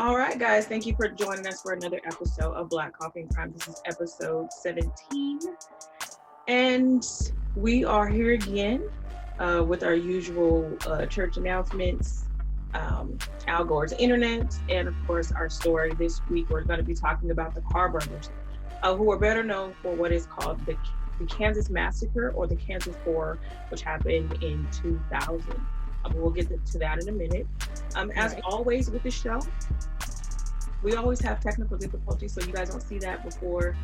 All right, guys, thank you for joining us for another episode of Black Coffee and Crime. This is episode 17. And we are here again with our usual church announcements, Al Gore's internet, and of course our story. This week we're going to be talking about the Carr brothers, who are better known for what is called the Kansas Massacre or the Kansas Horror, which happened in 2000. We'll get to that in a minute. As always with the show, we always have technical difficulties, so you guys don't see that before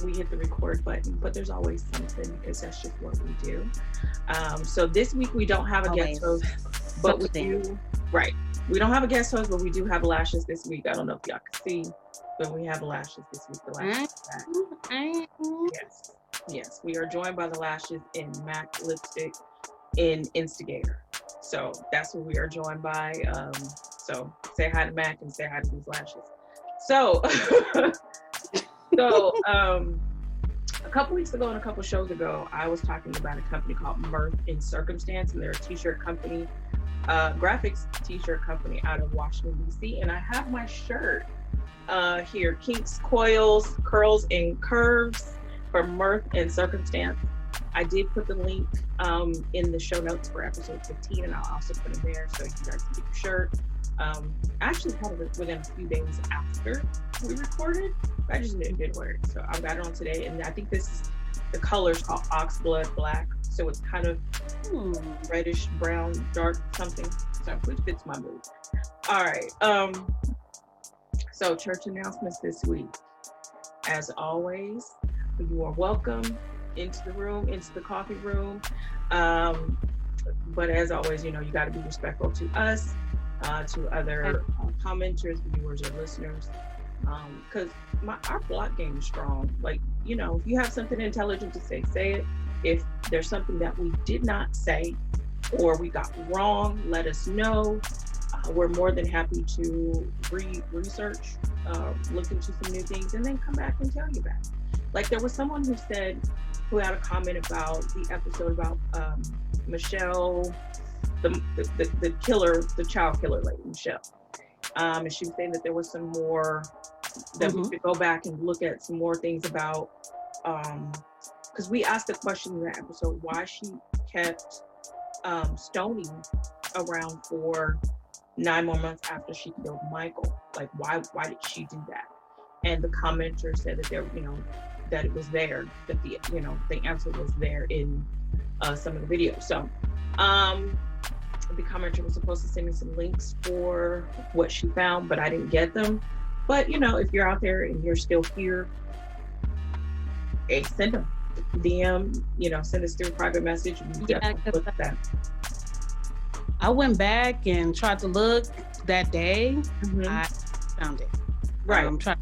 we hit the record button, but there's always something because that's just what we do. So this week we don't have a guest host, but we do, we don't have a guest host, but we do have Lashes this week. I don't know if y'all can see, but we have Lashes this week. The Lashes back. Yes, we are joined by the Lashes in MAC lipstick in Instigator. So that's what we are joined by. So say hi to Mac and say hi to these Lashes. So, a couple weeks ago and a couple shows ago, I was talking about a company called Mirth in Circumstance, and they're a t-shirt company, graphics t-shirt company out of Washington, D.C. And I have my shirt here, Kinks, Coils, Curls, and Curves from Mirth in Circumstance. I did put the link in the show notes for episode 15, and I'll also put it there so you guys can get your shirt. Actually kind of within a few days after we recorded, I just didn't wear it. So I got it on today, and I think the color's called Oxblood Black. So it's kind of reddish, brown, dark something. So which fits my mood. All right. So church announcements this week. As always, you are welcome into the room, into the coffee room. But as always, you got to be respectful to us, to other commenters, viewers, or listeners, because our block game is strong. Like, if you have something intelligent to say it. If there's something that we did not say or we got wrong, let us know. We're more than happy to research, look into some new things, and then come back and tell you back. Like, there was someone who had a comment about the episode about Michelle, the killer, the child killer lady, Michelle. And she was saying that there was some more, that we could go back and look at some more things about, because we asked the question in that episode, why she kept Stoney around for 9 more months after she killed Michael. Like, why did she do that? And the commenter said that there, that it was there, that the answer was there in some of the videos. So the commenter was supposed to send me some links for what she found, but I didn't get them. But if you're out there and you're still here, hey, send them DM, send us through a private message. Look at that. I went back and tried to look that day. I found it. Right. I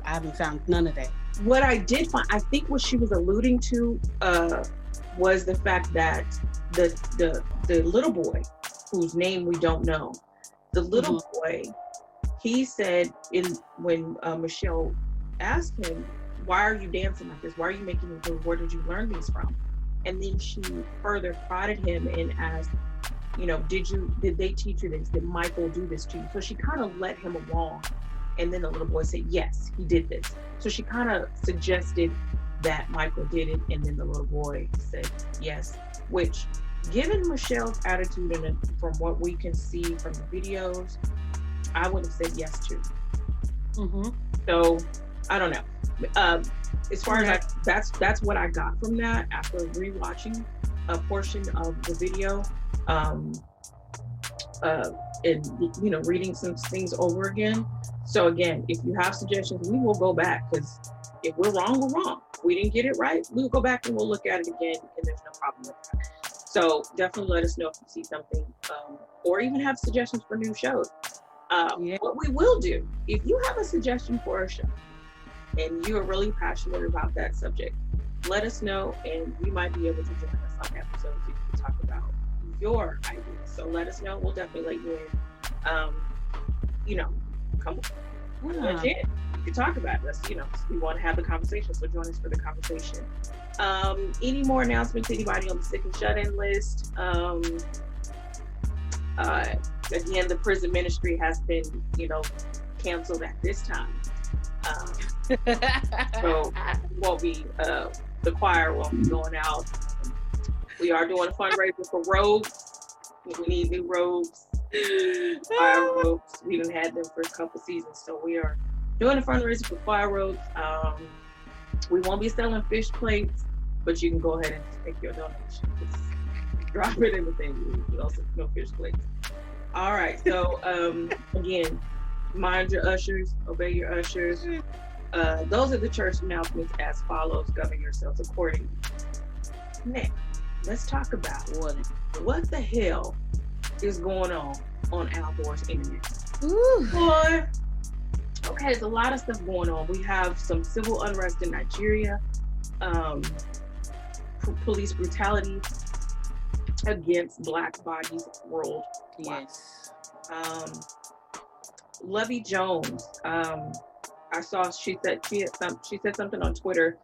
haven't found none of that. What I did find, I think what she was alluding to was the fact that the little boy, whose name we don't know, the little boy, he said when Michelle asked him, why are you dancing like this? Why are you making these moves? Where did you learn these from? And then she further prodded him and asked, did they teach you this? Did Michael do this to you? So she kind of led him along. And then the little boy said, yes, he did this. So she kind of suggested that Michael did it. And then the little boy said, yes, which, given Michelle's attitude and from what we can see from the videos, I would have said yes to. So I don't know. As far as that's what I got from that after rewatching a portion of the video, and reading some things over again. So again, if you have suggestions, we will go back, because if we're wrong, we're wrong. If we didn't get it right, we'll go back and we'll look at it again, and there's no problem with that. So definitely let us know if you see something, or even have suggestions for new shows. What we will do, if you have a suggestion for a show and you are really passionate about that subject, let us know, and we might be able to join us on episodes so you can talk about your ideas. So let us know. We'll definitely let you in. Come on. You can talk about this. We want to have the conversation, so join us for the conversation. Any more announcements? Anybody on the sick and shut-in list? Uh, Again, the prison ministry has been, canceled at this time. So won't be the choir won't be going out. We are doing a fundraiser for robes. We need new robes. Choir robes. We done had them for a couple seasons, so we are doing a fundraiser for choir robes. We won't be selling fish plates, but you can go ahead and take your donation. Just drop it in the thing. No fish plates. All right. So again, mind your ushers, obey your ushers. Those are the church announcements as follows. Govern yourselves accordingly. Next, let's talk about what the hell is going on Al Gore's internet. Boy, okay, there's a lot of stuff going on. We have some civil unrest in Nigeria, police brutality against Black bodies worldwide. Yes. Lovey Jones. I saw she said something on Twitter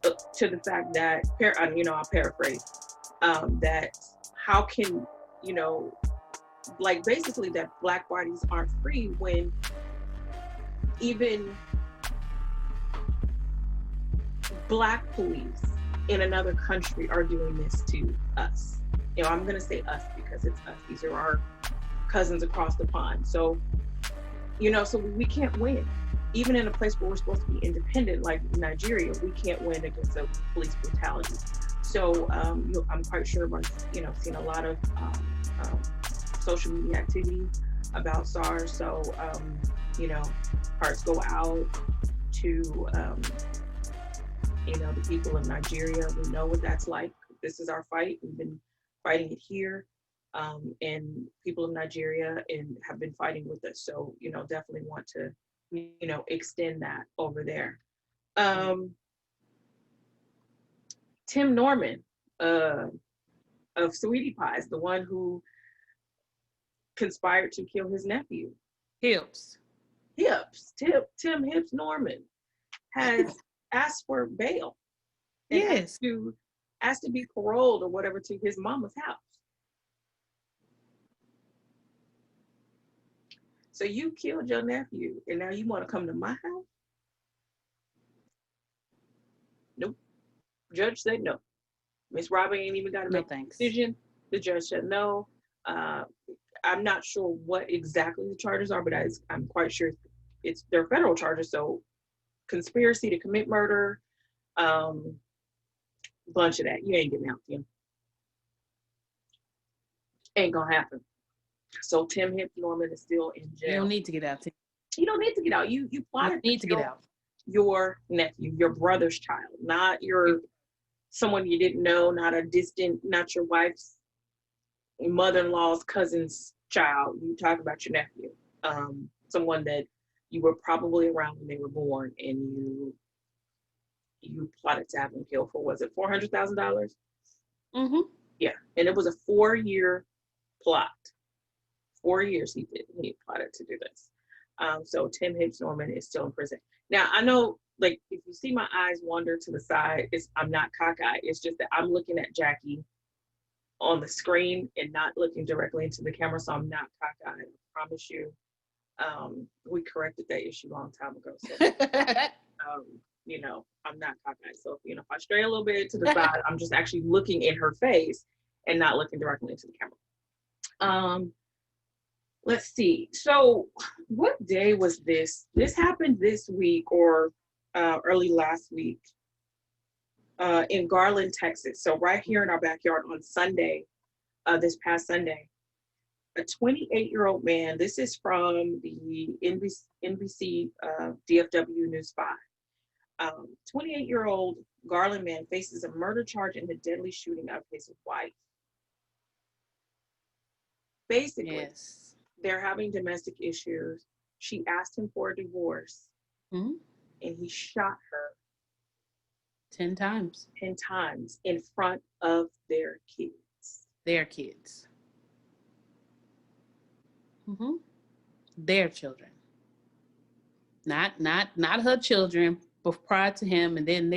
to the fact that I'll paraphrase that how can basically that Black bodies aren't free when even Black police in another country are doing this to us. I'm going to say us because it's us. These are our cousins across the pond. So, so we can't win. Even in a place where we're supposed to be independent, like Nigeria, we can't win against the police brutality. So I'm quite sure about, seen a lot of social media activity about SARS. So, hearts go out to, the people of Nigeria. We know what that's like. This is our fight. We've been fighting it here. And people of Nigeria have been fighting with us. So, definitely want to, extend that over there. Tim Norman of Sweetie Pies, the one who conspired to kill his nephew. Hips. Tim Hips Norman has asked for bail. And yes. asked to be paroled or whatever to his mama's house. So you killed your nephew and now you want to come to my house? Nope. Judge said no. Miss Robin ain't even got to make a decision. The judge said no. I'm not sure what exactly the charges are, but I'm quite sure they're federal charges. So conspiracy to commit murder, bunch of that. You ain't getting out, Tim. Ain't gonna happen. So Tim Hips Norman is still in jail. You don't need to get out, Tim. You don't need to get out. You plotted to get out. Your nephew, your brother's child, not someone you didn't know, not not your wife's mother-in-law's cousin's child. You talk about your nephew, someone that you were probably around when they were born, and you plotted to have him killed for, was it $400,000? Mm-hmm. Yeah, and it was a 4-year plot. 4 years he plotted to do this. So Tim Hips Norman is still in prison. Now, I know, if you see my eyes wander to the side, I'm not cockeyed. It's just that I'm looking at Jackie on the screen and not looking directly into the camera, so I'm not cockeyed. I promise you. We corrected that issue a long time ago. So, I'm not cockeyed. So, if I stray a little bit to the side, I'm just actually looking in her face and not looking directly into the camera. Let's see. So what day was this? This happened this week or early last week in Garland, Texas. So right here in our backyard on Sunday, this past Sunday, a 28-year-old man, this is from the NBC DFW News 5. 28-year-old Garland man faces a murder charge in the deadly shooting of his wife. Basically, yes. They're having domestic issues. She asked him for a divorce, and he shot her 10 times. 10 times in front of their kids. Their kids. Mm-hmm. Their children. Not her children, but prior to him, and then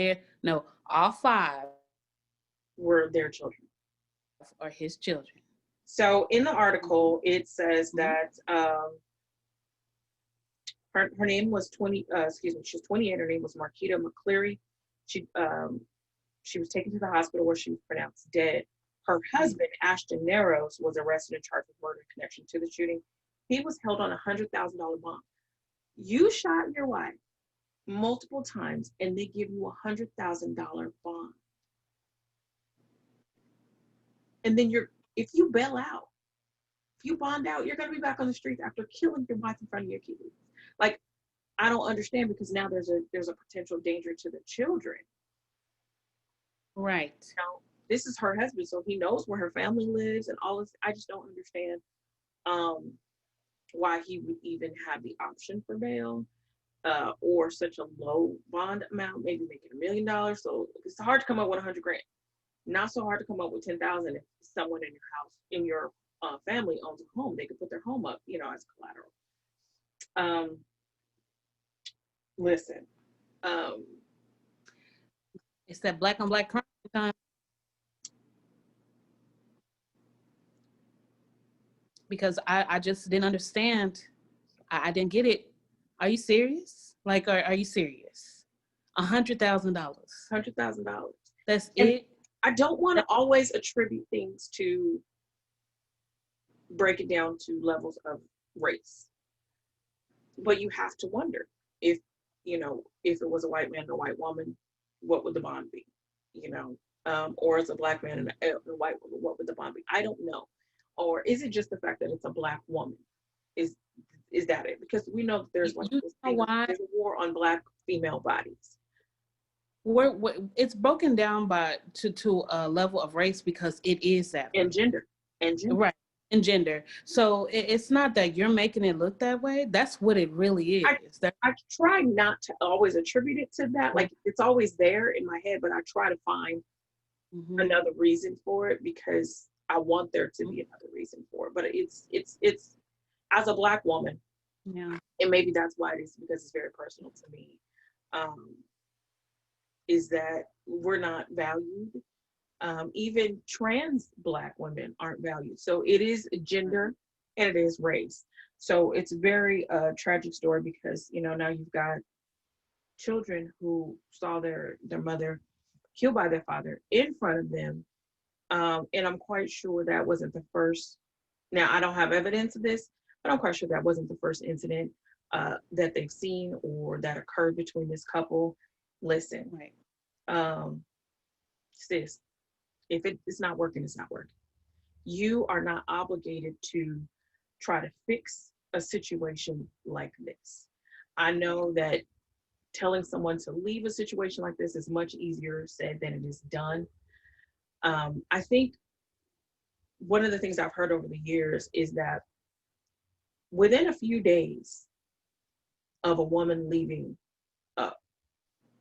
all 5 were their children. Are his children. So in the article, it says Mhm. that her name was 20. Excuse me, she was 28. Her name was Marquita McCleary. She she was taken to the hospital where she was pronounced dead. Her husband, Ashton Narrows, was arrested and charged with murder in connection to the shooting. He was held on $100,000 bond. You shot your wife multiple times, and they give you $100,000 bond, and then if you bail out, if you bond out, you're going to be back on the streets after killing your wife in front of your kids. Like, I don't understand, because now there's a potential danger to the children. Right. This is her husband, so he knows where her family lives and all this. I just don't understand um, why he would even have the option for bail, or such a low bond amount, maybe making $1 million. So it's hard to come up with 100 grand. Not so hard to come up with 10,000 if someone in your house, in your family owns a home. They could put their home up, as collateral. Um, Listen, um, It's that black on black crime time, because I just didn't understand. I didn't get it. Are you serious? Like, are you serious? $100,000. $100,000. That's And it. I don't want to always attribute things to, break it down to levels of race, but you have to wonder if if it was a white man and a white woman, what would the bond be? Or as a black man and a white woman, what would the bond be? I don't know. Or is it just the fact that it's a black woman? Is is that it? Because we know that there's like You this know thing, why? there's a war on black female bodies. It's broken down to a level of race because it is that And way. gender. And gender. Right. And gender. So it's not that you're making it look that way. That's what it really I is. That. I try not to always attribute it to that. Like, it's always there in my head, but I try to find Mm-hmm. another reason for it, because I want there to be another reason for it. But it's as a black woman, Yeah. and maybe that's why it is, because it's very personal to me. Um, is that we're not valued. Even trans black women aren't valued. So it is gender and it is race. So it's a very tragic story, because now you've got children who saw their mother killed by their father in front of them. And I'm quite sure that wasn't the first. Now, I don't have evidence of this, but I'm quite sure that wasn't the first incident that they've seen or that occurred between this couple. Listen, Right. um, sis, if it's not working, it's not working. You are not obligated to try to fix a situation like this. I know that telling someone to leave a situation like this is much easier said than it is done. I think one of the things I've heard over the years is that within a few days of a woman leaving a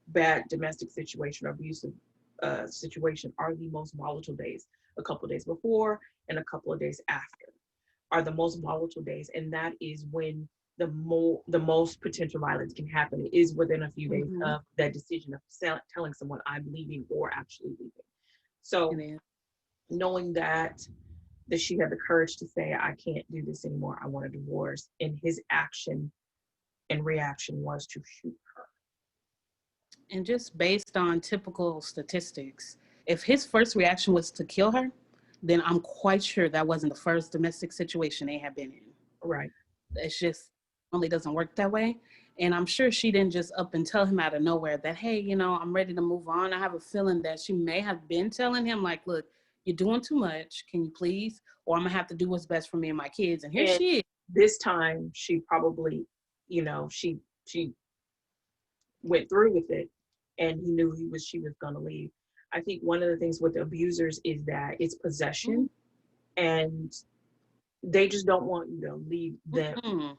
bad domestic situation or abusive situation are the most volatile days. A couple of days before and a couple of days after are the most volatile days, and that is when the most potential violence can happen. It is within a few days Mm-hmm. of that decision of telling someone I'm leaving or actually leaving. So knowing that she had the courage to say, I can't do this anymore, I want a divorce, and his action and reaction was to shoot her. And just based on typical statistics, if his first reaction was to kill her, then I'm quite sure that wasn't the first domestic situation they had been in. Right. It's just only doesn't work that way. And I'm sure she didn't just up and tell him out of nowhere that, hey, I'm ready to move on. I have a feeling that she may have been telling him, like, look, you're doing too much. Can you please? Or I'm going to have to do what's best for me and my kids. And here she is. This time she probably, she went through with it, and he knew she was going to leave. I think one of the things with the abusers is that it's possession, and they just don't want you to leave them. Mm-hmm.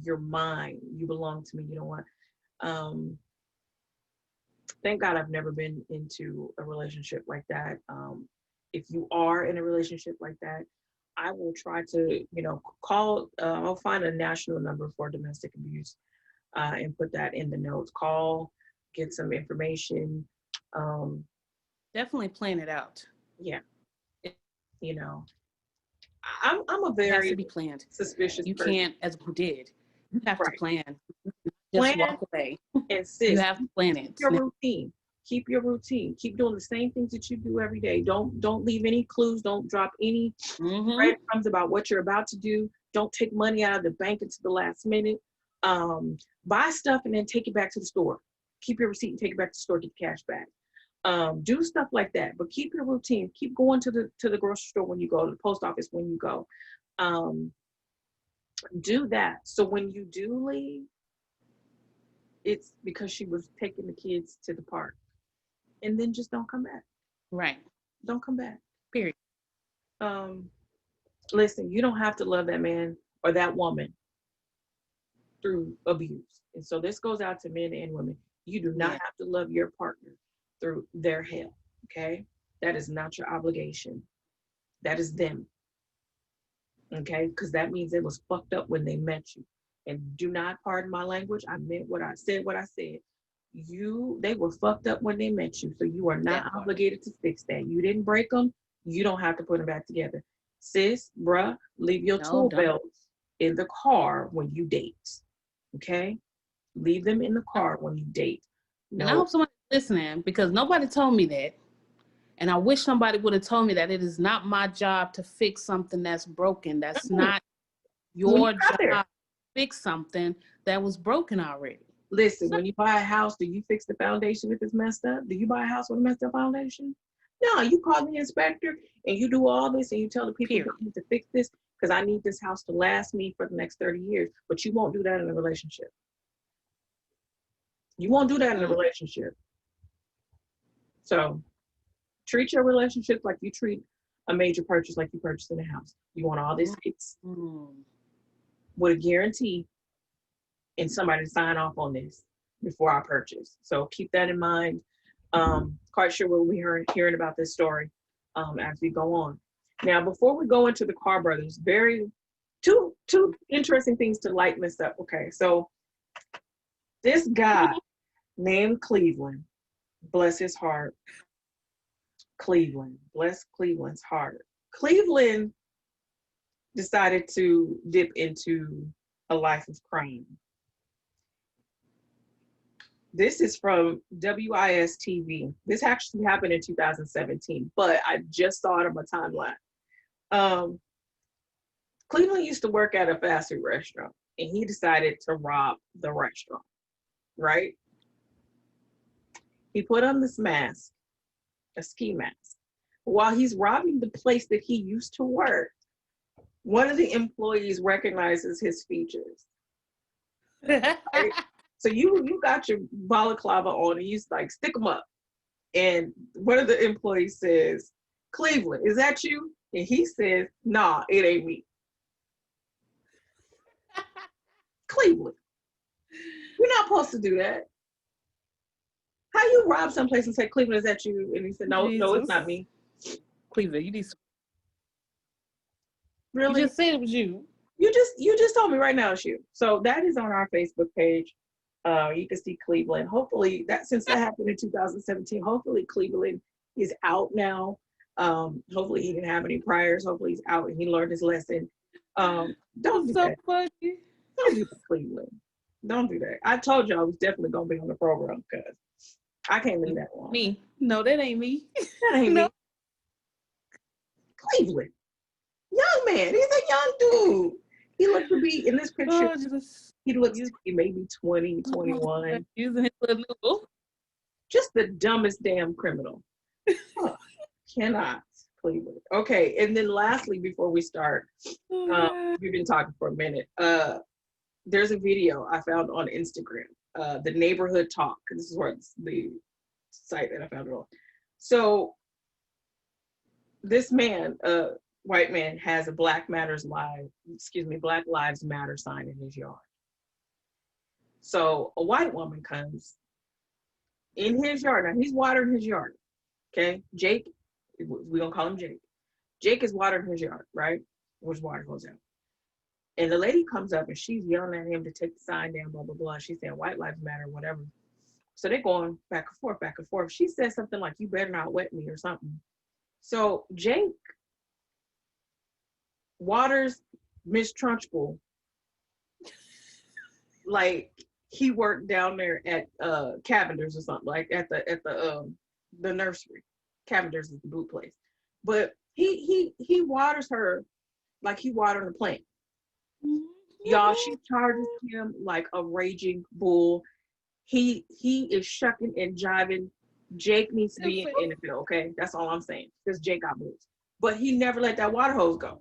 You're mine. You belong to me. You don't want. Thank God I've never been into a relationship like that. If you are in a relationship like that, I will try to, call. I'll find a national number for domestic abuse, and put that in the notes. Call, get some information. Definitely plan it out. Yeah. You know, I'm a It has to very be planned. suspicious You person. can't, as we did, you have to Right. plan. Just Plan walk away. and You sis, have to plan keep it. your routine. Keep your routine. Keep doing the same things that you do every day. Don't leave any clues. Don't drop any Mm-hmm. breadcrumbs about what you're about to do. Don't take money out of the bank into the last minute. Um, Buy stuff and then take it back to the store. Keep your receipt and take it back to the store. Get the cash back. Do stuff like that, but keep your routine. Keep going to the grocery store when you go, to the post office when you go. Um, do that. So when you do leave, it's because she was taking the kids to the park, and then just don't come back. Right. Don't come back. Period. Um, Listen, you don't have to love that man or that woman through abuse. And so this goes out to men and women. You do not Yeah. have to love your partner through their hell. Okay. That is not your obligation. That is them. Okay. Because that means it was fucked up when they met you. And do not pardon my language. I meant what I said, they were fucked up when they met you. So you are not obligated to fix that. You didn't break them. You don't have to put them back together. Sis, bruh, leave your tool belts in the car when you date. Okay? Leave them in the car when you date. And I hope somebody's listening, because nobody told me that. And I wish somebody would have told me that it is not my job to fix something that's broken. That's not your job to fix something that was broken already. Listen, when you buy a house, do you fix the foundation if it's messed up? Do you buy a house with a messed up foundation? No, you call the inspector and you do all this and you tell the people that need to fix this because I need this house to last me for the next 30 years. But you won't do that in a relationship. You won't do that in a relationship. So treat your relationship like you treat a major purchase, like you purchased in a house. You want all this fixed with a guarantee and somebody to sign off on this before I purchase. So keep that in mind. Quite sure we'll be hearing about this story as we go on. Now, before we go into the Carr brothers, two interesting things to lighten this up. Okay, so this guy named Cleveland, bless his heart. Cleveland, bless Cleveland's heart. Cleveland decided to dip into a life of crime. This is from WIS TV. This actually happened in 2017, but I just saw it on my timeline. Cleveland used to work at a fast food restaurant, and he decided to rob the restaurant, right? He put on this mask, a ski mask. While he's robbing the place that he used to work, one of the employees recognizes his features. Right? So you got your balaclava on and you like stick them up. And one of the employees says, Cleveland, is that you? And he says, nah, it ain't me. Cleveland, you're not supposed to do that. How you rob someplace and say, Cleveland, is that you? And he said, no, it's not me. Cleveland, you need some. Really? You just said it was you. You just told me right now it's you. So that is on our Facebook page. You can see Cleveland. Hopefully, since that happened in 2017, hopefully Cleveland is out now. Hopefully he didn't have any priors. Hopefully he's out and he learned his lesson. Don't do that. Funny. Don't do that, Cleveland. Don't do that. I told you I was definitely gonna be on the program because I can't leave that alone. Me? No, that ain't me. That ain't me. Cleveland, young man. He's a young dude. He looked to be in this picture. He looks to be maybe 20, 21. Using his little noodle. Just the dumbest damn criminal. Cannot, Cleveland. Okay, and then lastly, before we start, we've been talking for a minute. There's a video I found on Instagram, the neighborhood talk. This is where the site that I found it on. So this man, white man, has a Black Lives Matter sign in his yard. So a white woman comes in his yard. Now he's watering his yard. Okay, Jake, we're gonna call him Jake. Jake is watering his yard, right? Which water goes out. And the lady comes up and she's yelling at him to take the sign down, blah, blah, blah. She's saying white lives matter, whatever. So they're going back and forth, back and forth. She says something like, you better not wet me or something. So Jake Waters, Miss Trunchbull, like he worked down there at Cavender's or something, like at the nursery. Cavender's is the boot place. But he waters her like he watered a plant. Y'all, she charges him like a raging bull. He is shucking and jiving. Jake needs to be in the NFL, okay? That's all I'm saying. Because Jake got moves. But he never let that water hose go.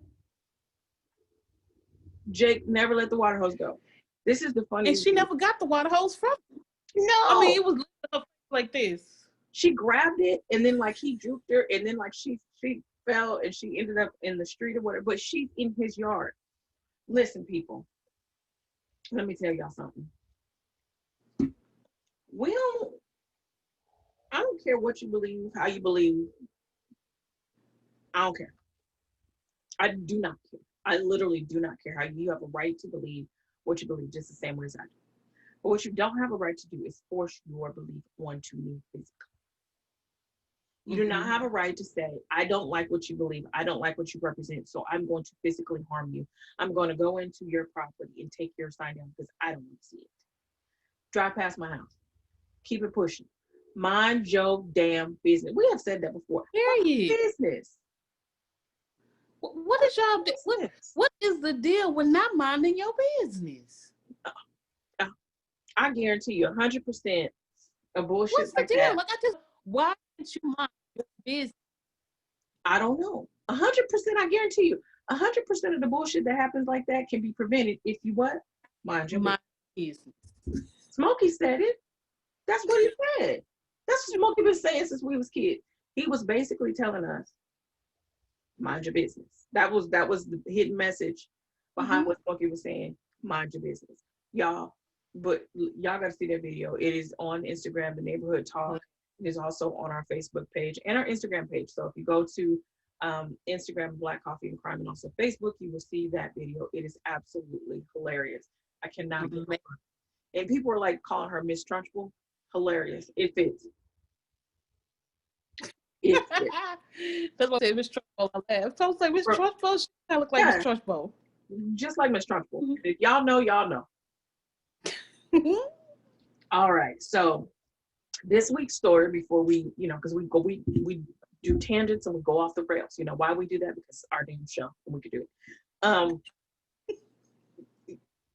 Jake never let the water hose go. This is the funniest. And she never got the water hose from him. No. I mean, it was like this. She grabbed it and then like he juked her and then like she fell and she ended up in the street or whatever. But she's in his yard. Listen, people. Let me tell y'all something. I don't care what you believe, how you believe. I don't care. I do not care. I literally do not care how you have a right to believe what you believe just the same way as I do. But what you don't have a right to do is force your belief onto me physically. You do not have a right to say, I don't like what you believe. I don't like what you represent. So I'm going to physically harm you. I'm going to go into your property and take your sign down because I don't want to see it. Drive past my house. Keep it pushing. Mind your damn business. We have said that before. Period. Business. What is y'all? What is the deal with not minding your business? I guarantee you, 100% of bullshit. What's the deal? That, like why didn't you mind your business? I don't know. 100%. I guarantee you, 100% of the bullshit that happens like that can be prevented if you what? Mind your business. Smokey said it. That's what he said. That's what Smokey been saying since we was kids. He was basically telling us, mind your business. That was the hidden message behind what Smokey was saying. Mind your business, y'all. But y'all got to see that video. It is on Instagram, The Neighborhood Talk. It is also on our Facebook page and our Instagram page. So if you go to Instagram, Black Coffee and Crime, and also Facebook, you will see that video. It is absolutely hilarious. I cannot get over it. And people are like calling her Miss Trunchbull. Hilarious. It fits. It fits. That's what I say, Miss Trunchbull. I laughed. So I was like, Miss Trunchbull, she kind of look like Miss Trunchbull. Just like Miss Trunchbull. If y'all know, y'all know. All right. So this week's story, before we, because we do tangents and we go off the rails. You know why we do that? Because it's our damn show and we could do it.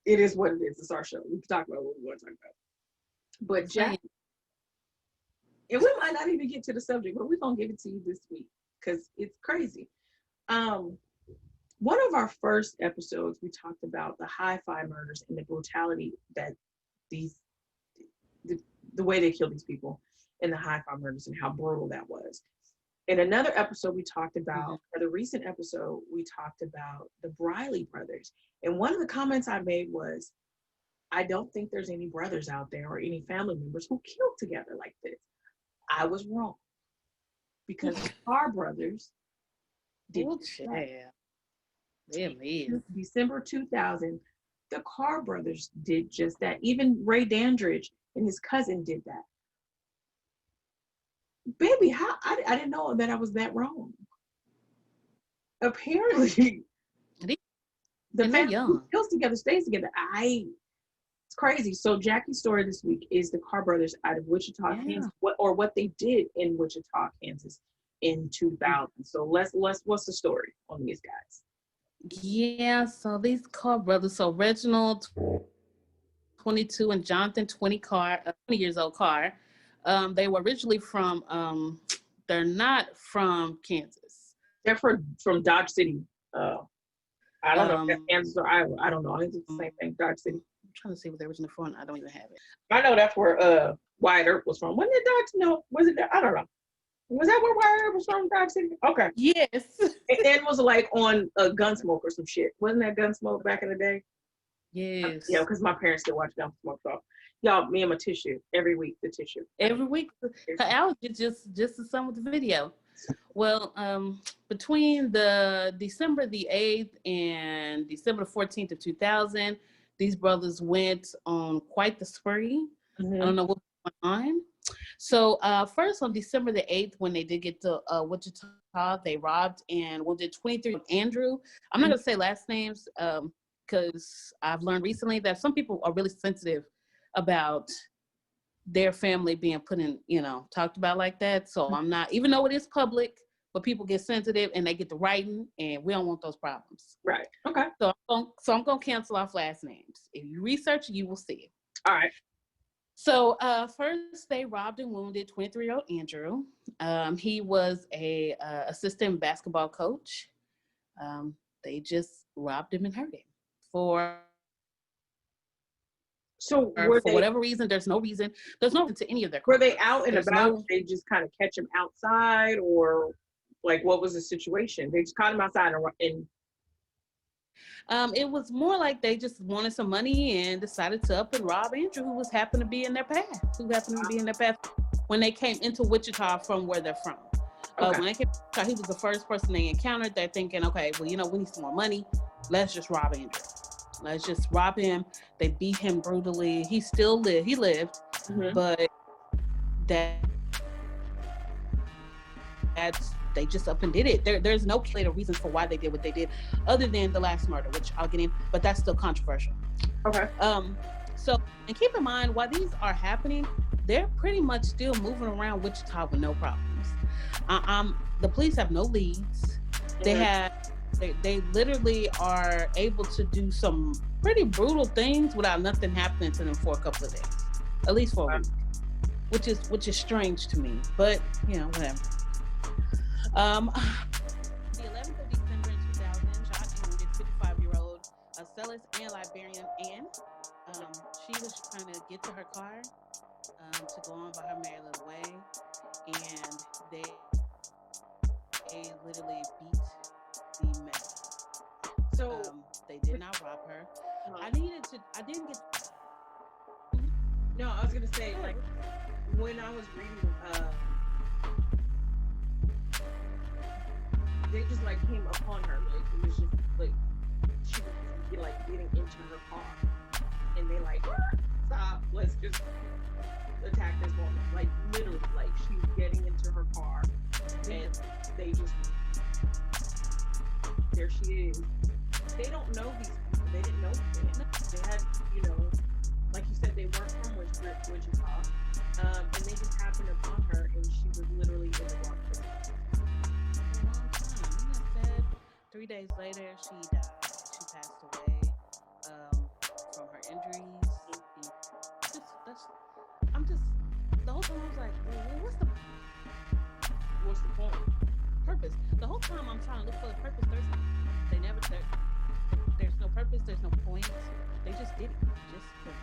It is what it is. It's our show. We can talk about what we want to talk about. But Jack, and we might not even get to the subject, but we're gonna give it to you this week because it's crazy. One of our first episodes, we talked about the hi-fi murders and the brutality that the way they killed these people in the hi-fi murders and how brutal that was. In another episode, we talked about, or the recent episode, we talked about the Briley brothers. And one of the comments I made was, I don't think there's any brothers out there or any family members who killed together like this. I was wrong. Because the Carr brothers did December 2000, the Carr brothers did just that. Even Ray Dandridge and his cousin did that. Baby, how I didn't know that I was that wrong. Apparently, the family who kills together stays together. It's crazy. So Jackie's story this week is the Carr brothers out of Wichita, Kansas, what they did in Wichita, Kansas in 2000. So let's what's the story on these guys? Yeah, so these Carr brothers, so Reginald 22 and Jonathan 20 years old Carr. They were originally from they're not from Kansas. They're from Dodge City. I don't know if that's Kansas or Iowa. I don't know. I think it's the same thing, Dodge City. I'm trying to see where they're originally from. I don't even have it. I know that's where Wyatt Earp was from. Wasn't it Dodge? No, was it? I don't know. Was that where Wyatt Earp was from, Dodge City? Okay. Yes. It was like on Gunsmoke or some shit. Wasn't that Gunsmoke back in the day? Yes. Yeah, because my parents still watch Gunsmoke. So, y'all, me and my tissue every week. The tissue every week. Her allergy just the same with the video. Well, between the December the 8th and December the 14th of 2000, these brothers went on quite the spree. I don't know what was going on. So first on December the 8th, when they did get to Wichita, Wichita. They robbed and wounded 23 Andrew. I'm not going to say last names because I've learned recently that some people are really sensitive about their family being put in, talked about like that. So I'm not, even though it is public, but people get sensitive and they get to writing, and we don't want those problems. Right. Okay. So I'm gonna cancel off last names. If you research, you will see. All right. So first, they robbed and wounded 23-year-old Andrew. He was a assistant basketball coach. They just robbed him and hurt him for whatever reason. There's no reason to any of their crimes. Were they out and about? They just kind of catch him outside, or like what was the situation? They just caught him outside and it was more like they just wanted some money and decided to up and rob Andrew, who happened to be in their path. When they came into Wichita from where they're from. When they came to Wichita, he was the first person they encountered. They're thinking, okay, well, we need some more money. Let's just rob Andrew. Let's just rob him. They beat him brutally. He still lived. He lived, but they just up and did it. There's no clear reasons for why they did what they did, other than the last murder, which I'll get in, but that's still controversial. Okay. So, and keep in mind, while these are happening, they're pretty much still moving around Wichita with no problems. The police have no leads. They literally are able to do some pretty brutal things without nothing happening to them for a couple of days, at least for a week, which is strange to me, but whatever. The 11th of December in 2000, shot and wounded 55-year-old senseless and Liberian Ann. She was trying to get to her car to go on by her merry little way, and they literally beat the mess. So they did not rob her. I didn't get. No, I was gonna say, like, when I was reading, they just like came upon her, like it was just like she was like getting into her car, and they like, stop, let's just attack this woman. Like literally, like she's getting into her car, and they just, there she is. They don't know these people. They didn't know them. They had, like you said, they weren't from Wichita, and they just happened upon her, and she was literally in the wrong place. 3 days later, she died. She passed away from her injuries. The whole time I was like, well, what's the point? Purpose. The whole time I'm trying to look for the purpose. There's no purpose. There's no point. They just did it. Just because.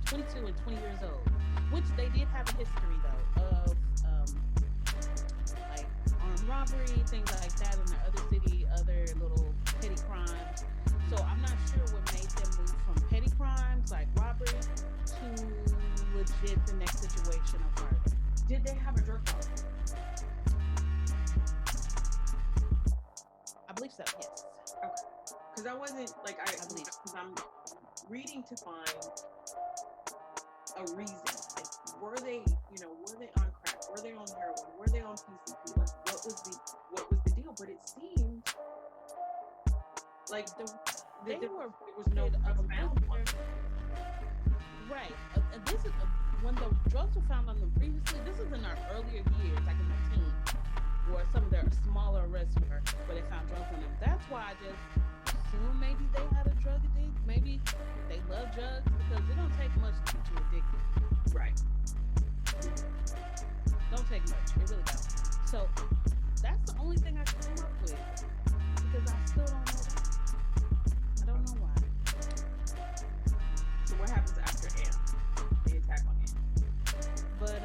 22 and 20 years old, which they did have a history though of like armed robbery, things like that in their other city, other little petty crimes. So I'm not sure what made them move from petty crimes like robbery to legit the next situation of murder. Did they have a drug problem? I believe so, yes. Okay. Because I wasn't like I believe, because I'm reading to find a reason. Like, were they on crack? Were they on heroin? Were they on PCP? Like, what was the deal? But it seemed like there was no drug found on them. Right. This is when the drugs were found on them previously. This is in our earlier years, like in the teens, where some of their smaller arrests were, where they found drugs on them. That's why I just assume maybe they had a drug addict. Maybe they love drugs, because it don't take much to get you addicted. Right. Don't take much. It really don't. So that's the only thing I can come up with, because I still don't know that. I don't know why. So what happens after Ann? The attack on Ann. But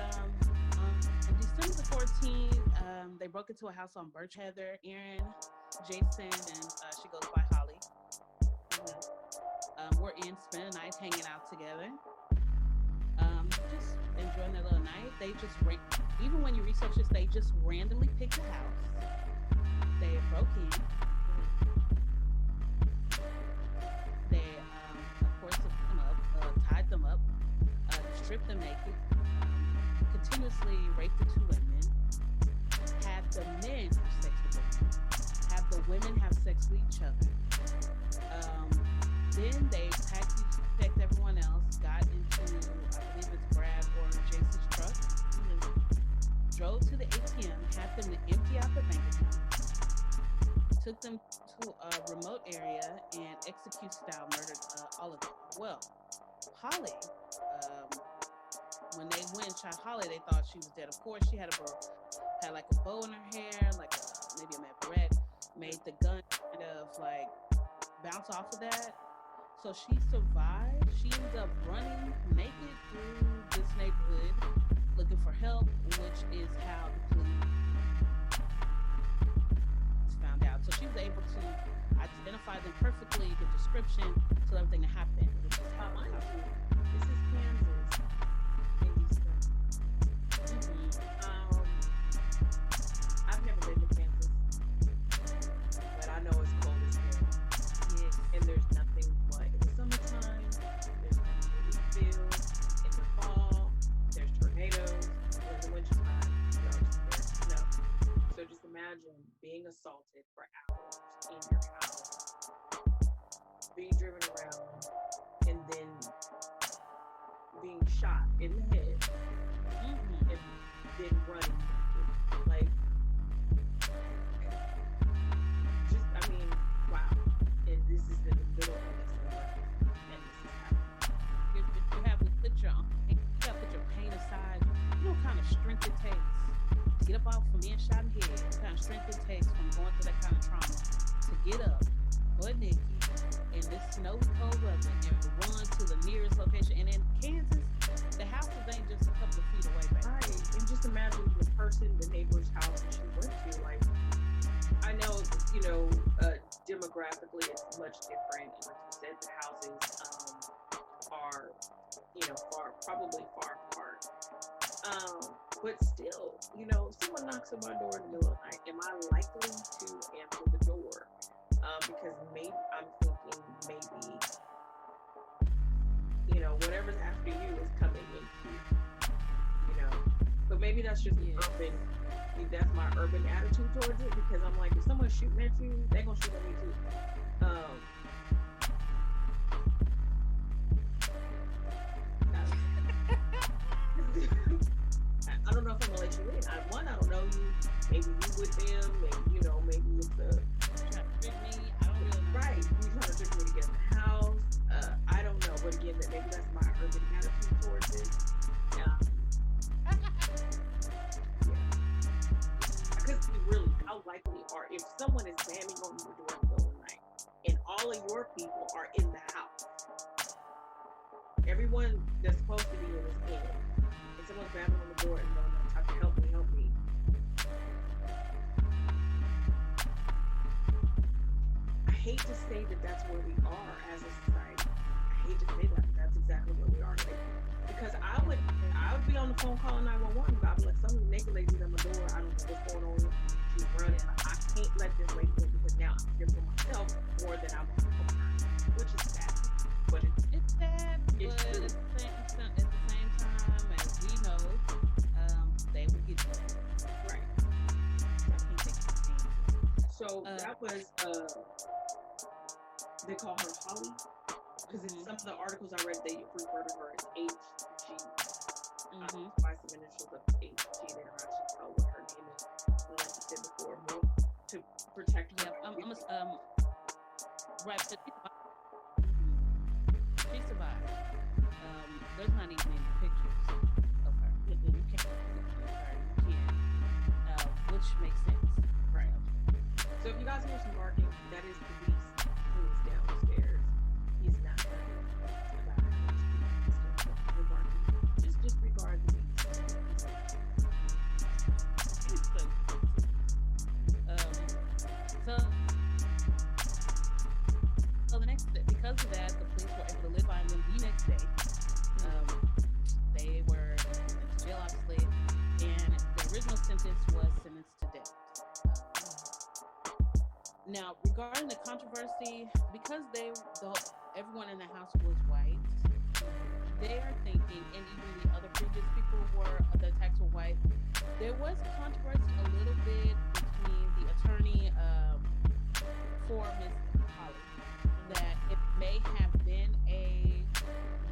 on December the 14th, they broke into a house on Birch Heather. Erin, Jason, and she goes by Holly. We're in, spending the night hanging out together. Just enjoying their little night. They just, even when you research this, they just randomly picked a house. They broke in. They, of course, took them up, tied them up, stripped them naked, continuously raped the two women, women have sex with each other. Um, then they packed everyone else, got into, I believe it's Brad or Jason's truck, drove to the ATM, had them to empty out the bank account, took them to a remote area and execute style murdered all of them. Well, Holly, um, when they went and shot Holly, they thought she was dead. Of course, she had like a bow in her hair, like maybe a red, made the gun kind of like bounce off of that. So she survived. She ends up running naked through this neighborhood looking for help, which is how the police found out. So she was able to identify them perfectly, the description, so everything that happened. Which is how Mind you, this is Kansas, I've never been to Kansas, but I know it's cold as hell. Yes. And there's nothing but in the summertime, there's nothing really fields. In the fall, there's tornadoes. In the wintertime, there's snow. So just imagine being assaulted for hours in your house, being driven around, and then being shot in the head, and then running. Like, just, I mean, wow. And this is in the middle of this and this is happening. You have to put your pain aside. You know what kind of strength it takes to get up off from being shot in the head. What kind of strength it takes from going through that kind of trauma to get up, butt naked, in this snowy cold weather and run to the nearest location. And in Kansas, the houses ain't just a couple of feet away, baby. Right. And just imagine the neighbor's house that she went to. Like, I know, demographically it's much different. And like you said, the houses are, probably far apart. But still, someone knocks on my door in the middle of the night. Am I likely to answer the door? Because maybe I'm thinking whatever's after you is coming in here. But maybe that's just urban. That's my urban attitude towards it, because I'm like, if someone's shooting at you, they're gonna shoot at me too. I don't know if I'm gonna let you in. I don't know you. Maybe you with them, and maybe it's the trying to trick me. I don't really know. Right, you trying to trick me to get in the house. I don't know, but again, maybe that's my urban attitude towards it. Because really, how likely are, if someone is slamming on your door in the middle of the night, and all of your people are in the house, everyone that's supposed to be in is in, and someone's slamming on the door and going, help me. I hate to say that that's where we are as a society. I hate to say that, but that's exactly where we are. Because I would be on the phone calling 911. I'd be like, some naked lady's at my door. I don't know what's going on. She's running. I can't let this lady in because now I'm here for myself more than I'm on her, which is sad. But it's sad. But at the same time, as we know, they will get you. Right. I can't take it. So that was they call her Holly, because in some of the articles I read, they refer to her as HG. By some initials of HG, they don't actually tell what her name is. And like you said before, more to protect her. Right, but she survived. There's not even any pictures of her. You can't picture of her. You can't, which makes sense. Right. So if you guys hear some barking, that is the beast who is downstairs. He's not happy about having to be barking. Just disregard the beast. So the next day, because of that, the police were able to live by them the next day. They were sent to jail, obviously, and the original sentence was sentenced to death. Now, regarding the controversy, because everyone in the house was white, they are thinking, and even the other previous people the attacks were white, there was controversy a little bit between the attorney for Miss Holly that it may have been a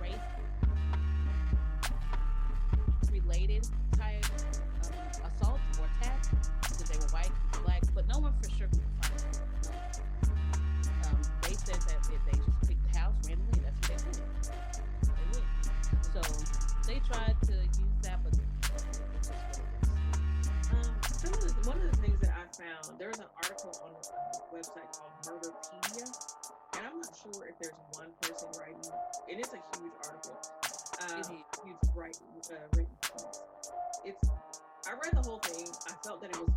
race related type assault or attack because they were white, black, but no one for sure can confirm it. They said that they just picked the house randomly, and that's what they went. So they tried to use that, but it's just what it is. One of the things that I found, there was an article on a website called Murderpedia, and I'm not sure if there's one person writing. It is a huge article, huge written piece. I read the whole thing. I felt that it was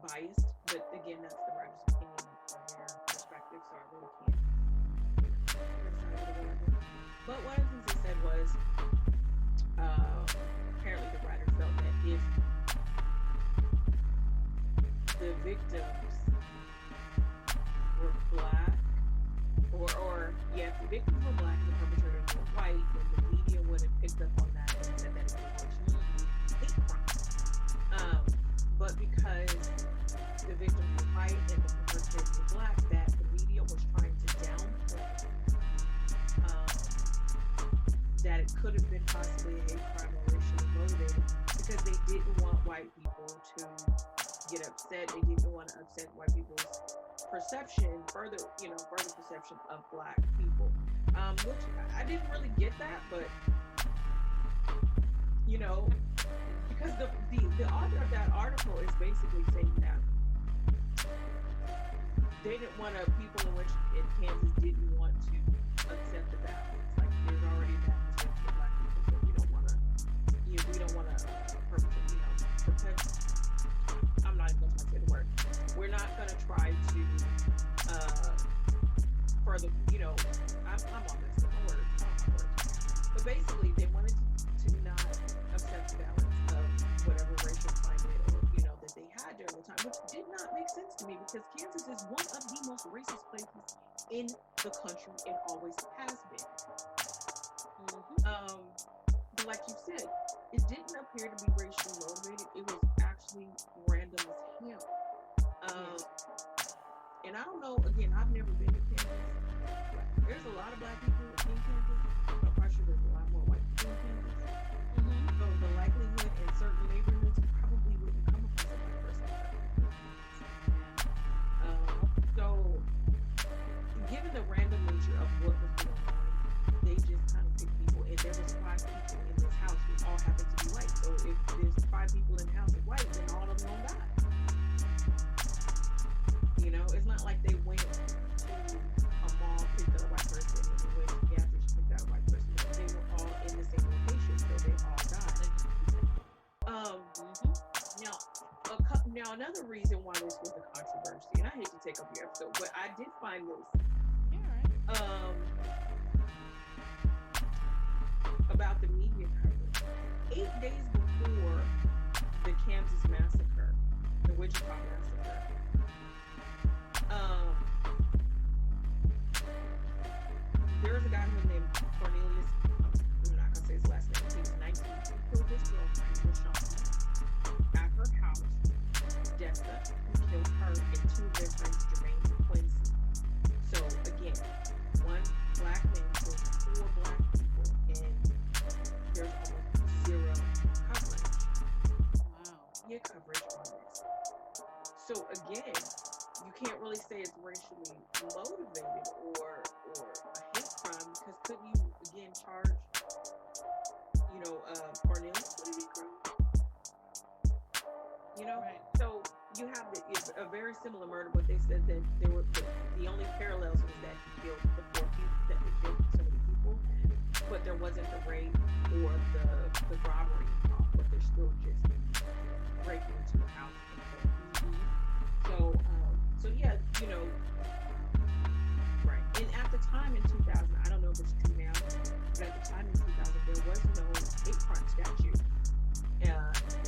biased, but again, that's the writer's opinion or their perspective, so I really can't. But one of the things they said was, apparently the writer felt that if the victims were black, if the victims were black and the perpetrators were white, then the media would have picked up on that and said that it was hate crime. But because the victims were white and the perpetrators were black, that the media was trying to downplay that it could have been possibly a hate crime or racially motivated because they didn't want white people to get upset. They didn't want to upset white people's further perception of black people, which I didn't really get that, but because the author of that article is basically saying that they didn't want people in Kansas didn't want to accept the balance. Like there's already that perception of black people, so we don't want to protect. I'm not even going to say the word. We're not going to try to further, I'm on this words. But basically, they wanted to not upset the balance of whatever racial climate or that they had during the time, which did not make sense to me because Kansas is one of the most racist places in the country and always has been. But like you said, it didn't appear to be racially motivated. It was actually random as hell. And I don't know, again, I've never been to Kansas. There's a lot of black people in Kansas. I'm quite sure there's a lot more white people in Kansas. So the likelihood in certain neighborhoods you probably wouldn't come across a black person. So given the random nature of what was going on, they just kind of picked people, and there was 5 people in this house who all happened to be white. So if there's 5 people in the house of white, then all of them gonna die. It's not like they went to a mall, picked up a white person, and they went to the gas station, picked out a white person. They were all in the same location, so they all died. Now another reason why this was a controversy, and I hate to take up your episode, but I did find this. About the media coverage. 8 days before the Kansas Massacre, the Wichita Massacre, there was a guy named Cornelius. I'm not gonna say his last name. He was 19. He killed his girlfriend, Rashonda, at her house. Jessica, who killed her, and 2 of their friends, Jermaine and Quincy. So again, 1 black man killed 4 black people, and there's almost 0 coverage. Media coverage on this. So again, you can't really say it's racially motivated or a hate crime because couldn't you again charge Cornelius with a hate crime? Right. So you have a very similar murder, but they said that there were the only parallels was that he killed the 4 people, that they killed so many people, but there wasn't the rape or the robbery involved, but they're still just breaking into a house. So yeah, right. And at the time in 2000, I don't know if it's true now, but at the time in 2000, there was no hate crime statute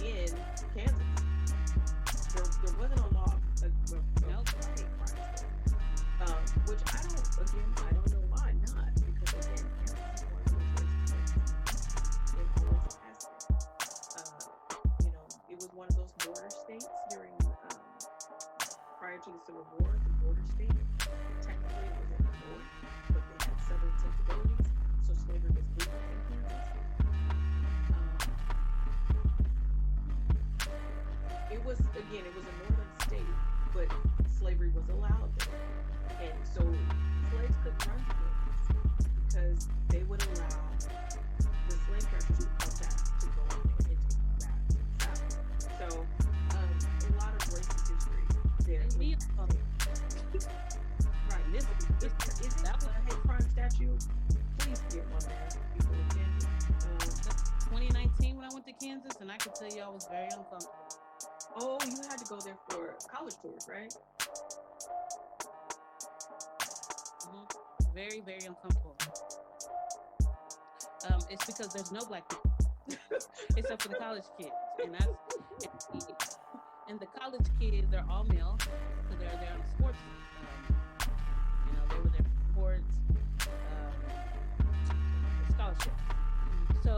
in Kansas. There wasn't a law of hate crimes, which I don't know why not, because again, Kansas is one of those places it always has been. It was one of those border states during prior to the Civil War. The border state. Technically, it was in the north, but they had southern sensibilities, so slavery was legal in Kansas. It was a northern state, but slavery was allowed there, and so slaves couldn't run to Kansas because they would allow the slave catchers to come back to go in there and take you back to the south. So a lot of racist history there. Right. This is that a hate crime statue? Please get one there, people in Kansas. 2019 when I went to Kansas, and I could tell you I was very uncomfortable. Oh, you had to go there for college tours, right? Mm-hmm. Very, very uncomfortable. It's because there's no black people except for the college kids, and the college kids, they're all male, so they're there on sports. They were there for sports scholarship. So,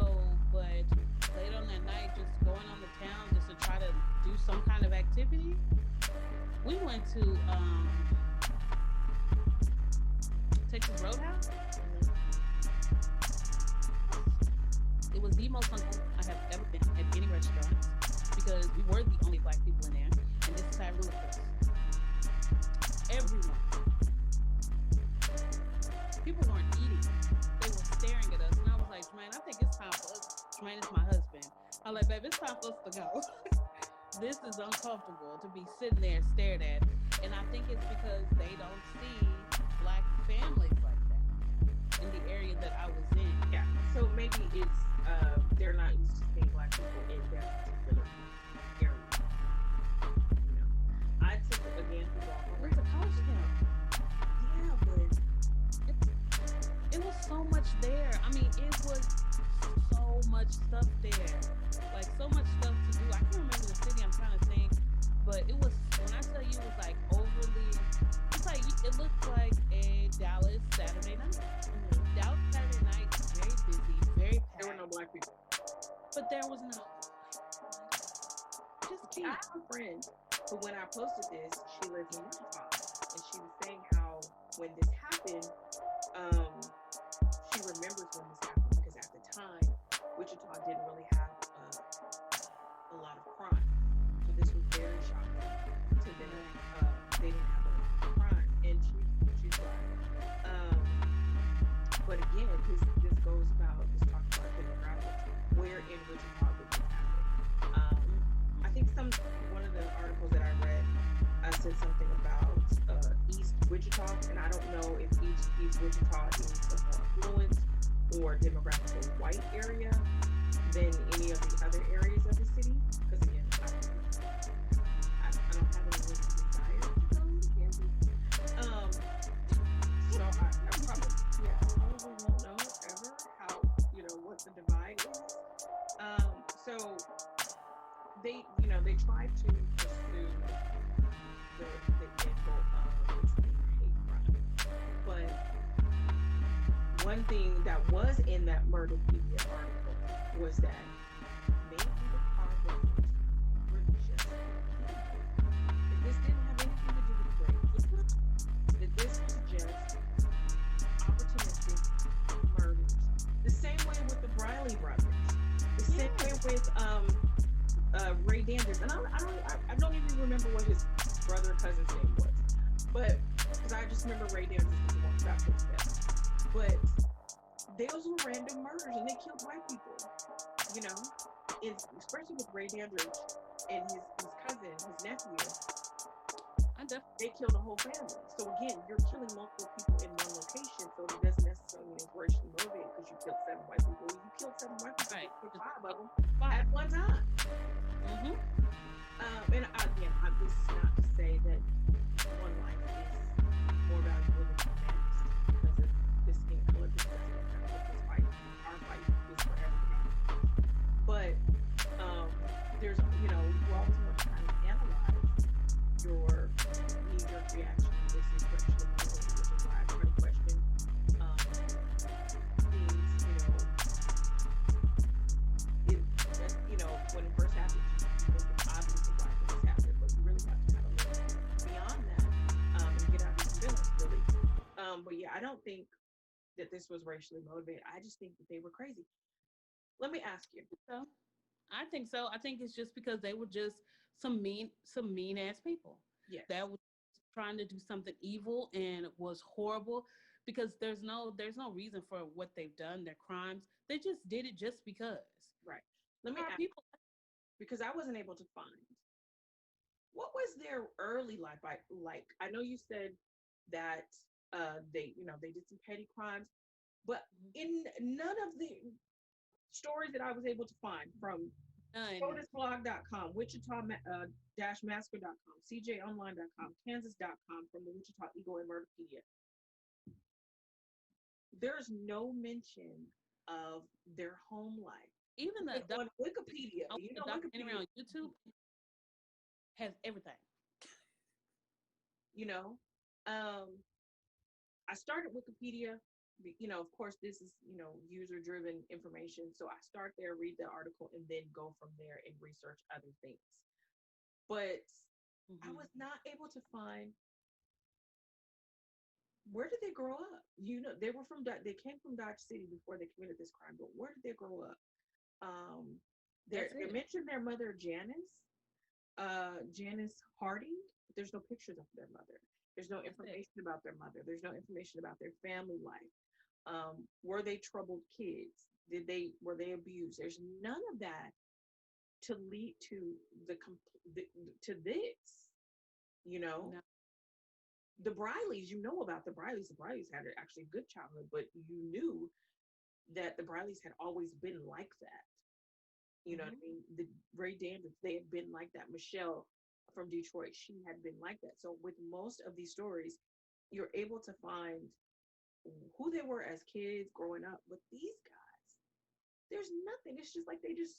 but late on that night, just going on the town just to try to do some kind of activity. We went to Texas Roadhouse. It was the most uncomfortable I have ever been at any restaurant because we were the only black people in there, and this is how it really was. Everyone. People weren't eating. They were staring at us, and I was like, Tremaine, I think it's time for us. Tremaine is my husband. I'm like, babe, it's time for us to go. This is uncomfortable to be sitting there stared at, and I think it's because they don't see black families like that in the area that I was in. Yeah, so maybe it's they're not used to seeing black people in that particular area. I took it again to Where's the college town? Yeah, but it was so much there. I mean, it was so much stuff there. Like, so much stuff to do. I can't remember the city, I'm trying to think. But it was, when I tell you it was like overly, it's like, it looked like a Dallas Saturday night. Mm-hmm. Dallas Saturday night was very busy, very packed. There were no black people. But there was no. Just I have a friend who, when I posted this, she lives in Wichita, and she was saying how when this happened, she remembers when this happened because at the time, Wichita didn't really have a lot of crime, so this was very shocking to them. They didn't have a lot of crime, and she's like, but again, this goes about this talk about demographics. Where in Wichita did this happen? I think one of the articles that I read said something about East Wichita, and I don't know if East Wichita is a more affluent or demographically white area than any of the other areas of the city. Because again, I don't have any real desire to go to Kansas. So I probably won't know ever how, what the divide is. So they tried to pursue the angle of extreme hate crime. But one thing that was in that Murderpedia article was that maybe the Carr brothers were just that this didn't have anything to do with race. That this was just opportunistic murders. The same way with the Briley brothers. The same way with Ray Dandridge. And I don't even remember what his brother or cousin's name was. But because I just remember Ray Dandridge was the one that put them. But those were random murders, and they killed white people. Especially with Ray Dandridge and his cousin, his nephew. They killed a whole family. So again, you're killing multiple people in one location, so it doesn't necessarily mean it's racially motivated because you killed 7 white people. You killed 7 white people, right. 5 of them at one time. Mm-hmm. And again, this is not to say that one life is more valuable than the next because of the skin color, because this fight, our fight is for everybody. But there's, you always want to kind of analyze your knee-jerk reaction to this is racially motivated, which is why I try to question I don't think that this was racially motivated. I just think that they were crazy. Let me ask you. So I think so. I think it's just because they were just some mean ass people. Yes. That was trying to do something evil and was horrible because there's no reason for what they've done, their crimes. They just did it just because. Right. Let me Our ask, people because I wasn't able to find what was their early life like. I know you said that they did some petty crimes, but in none of the stories that I was able to find from done. SCOTUSblog.com, Wichita-Massacre.com, CJOnline.com, Kansas.com, from the Wichita Eagle and Murderpedia, there's no mention of their home life. Even And the on Wikipedia, documentary Wikipedia, on YouTube has everything. you know, um, I started Wikipedia. Of course, this is user-driven information, so I start there, read the article, and then go from there and research other things. But I was not able to find, where did they grow up? They came from Dodge City before they committed this crime, but where did they grow up? They mentioned their mother, Janice Harding, but there's no pictures of their mother. There's no information about their mother. There's no information about their family life. Were they troubled kids? Were they abused? There's none of that to lead to to this. No. The Brileys, about the Brileys. The Brileys had actually a good childhood, but you knew that the Brileys had always been like that. You know what I mean? The Ray Dandridge, they had been like that. Michelle from Detroit, she had been like that. So with most of these stories, you're able to find who they were as kids growing up. But these guys, there's nothing. It's just like they just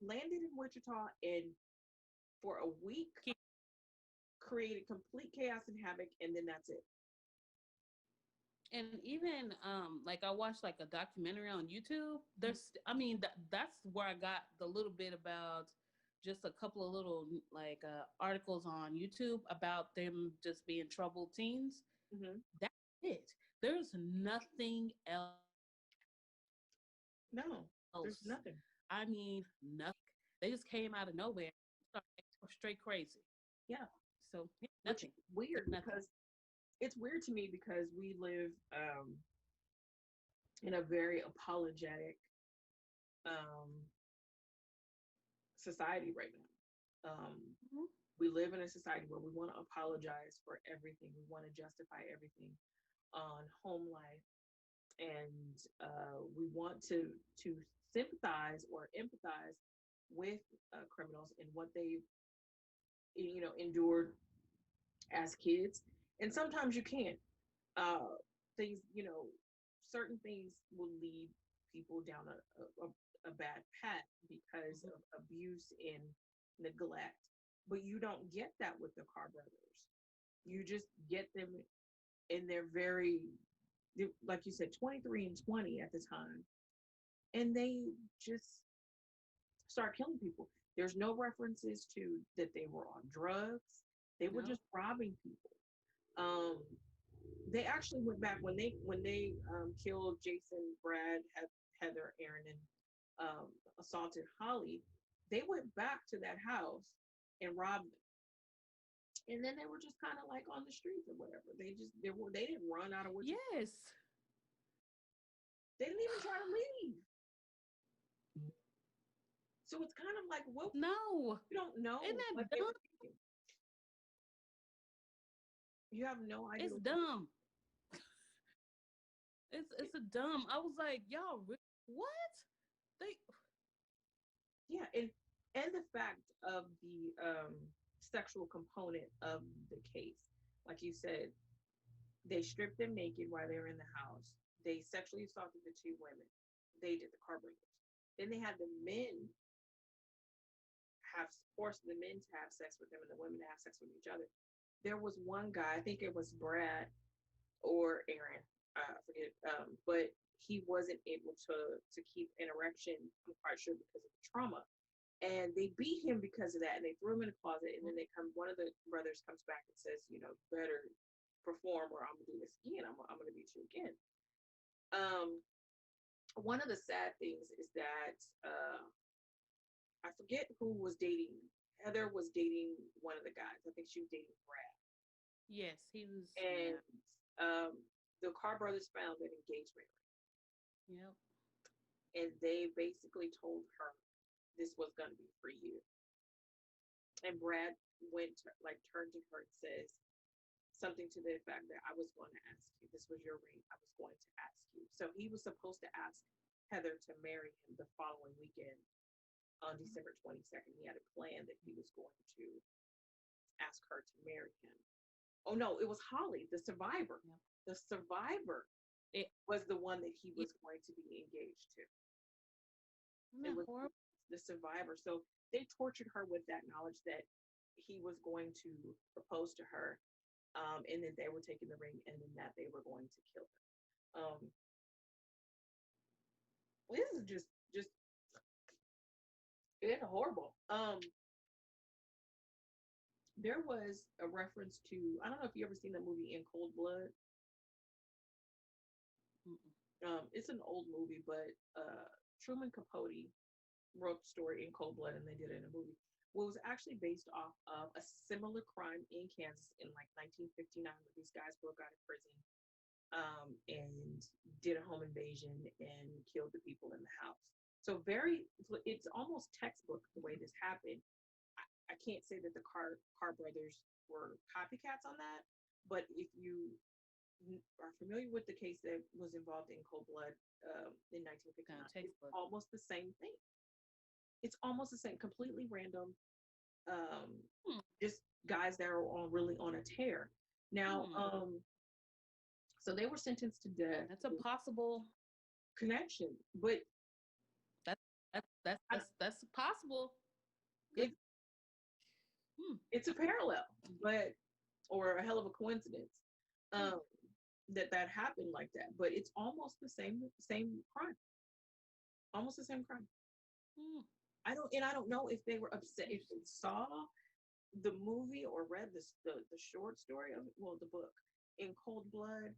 landed in Wichita, and for a week created complete chaos and havoc, and then that's it. And even like I watched like a documentary on YouTube. That's where I got the little bit about, just a couple of little like articles on YouTube about them just being troubled teens. That's it. There's nothing else. No, there's nothing. I mean, nothing. They just came out of nowhere, started straight crazy. Yeah. So nothing. Weird, because it's weird to me because we live in a very apologetic society right now. We live in a society where we want to apologize for everything. We want to justify everything on home life, and we want to sympathize or empathize with criminals and what they've endured as kids. And sometimes you can't. Things, certain things will lead people down a bad path because of abuse and neglect. But you don't get that with the Carr brothers. You just get them in their like you said, 23 and 20 at the time. And they just start killing people. There's no references to that they were on drugs. They were just robbing people. They actually went back when they killed Jason, Brad, Heather, Aaron, and assaulted Holly. They went back to that house and robbed them. And then they were just kind of like on the streets or whatever. They didn't run out of Wichita. Yes. They didn't even try to leave. So it's kind of like, well, no, you don't know. Isn't that dumb? You have no idea. It's dumb. It's a dumb. I was like, y'all, what? And the fact of the sexual component of the case, like you said, they stripped them naked while they were in the house. They sexually assaulted the two women. They did the Carr brothers. Then they had the men forced the men to have sex with them and the women to have sex with each other. There was one guy, I think it was Brad or Aaron, I forget, but he wasn't able to keep an erection, I'm quite sure, because of the trauma. And they beat him because of that, and they threw him in a closet. And then one of the brothers comes back and says, you better perform, or I'm gonna do this again. I'm gonna beat you again. Um, one of the sad things is that I forget who was dating. Heather was dating one of the guys. I think she was dating Brad. Yes, he was. And Yeah. the Carr brothers found an engagement ring, Yep. and they basically told her this was going to be for you. And Brad went to, like, turned to her and says something to the effect that I was going to ask you. This was your ring. I was going to ask you. So he was supposed to ask Heather to marry him the following weekend on December 22nd. He had a plan that he was going to ask her to marry him. Oh no, it was Holly, the survivor. Yep. The survivor It was the one that he was going to be engaged to. It was horrible. the survivor. So they tortured her with that knowledge that he was going to propose to her, and that they were taking the ring, and then that they were going to kill her. This is just it's horrible. There was a reference to, I don't know if you ever seen that movie In Cold Blood. It's an old movie, but Truman Capote wrote the story In Cold Blood, and they did it in a movie. Well, it was actually based off of a similar crime in Kansas in like 1959, where these guys broke out of prison and did a home invasion and killed the people in the house. So it's almost textbook the way this happened. I can't say that the Carr brothers were copycats on that, but if you are familiar with the case that was involved in Cold Blood in 1959, it's almost the same thing. It's almost the same, completely random. Just guys that are really on a tear. Now, so they were sentenced to death. That's a possible connection, but that's possible. It's a parallel, but or a hell of a coincidence that happened like that. But it's almost the same crime. Almost the same crime. I don't know if they were upset, if they saw the movie or read the short story of it, well, the book In Cold Blood,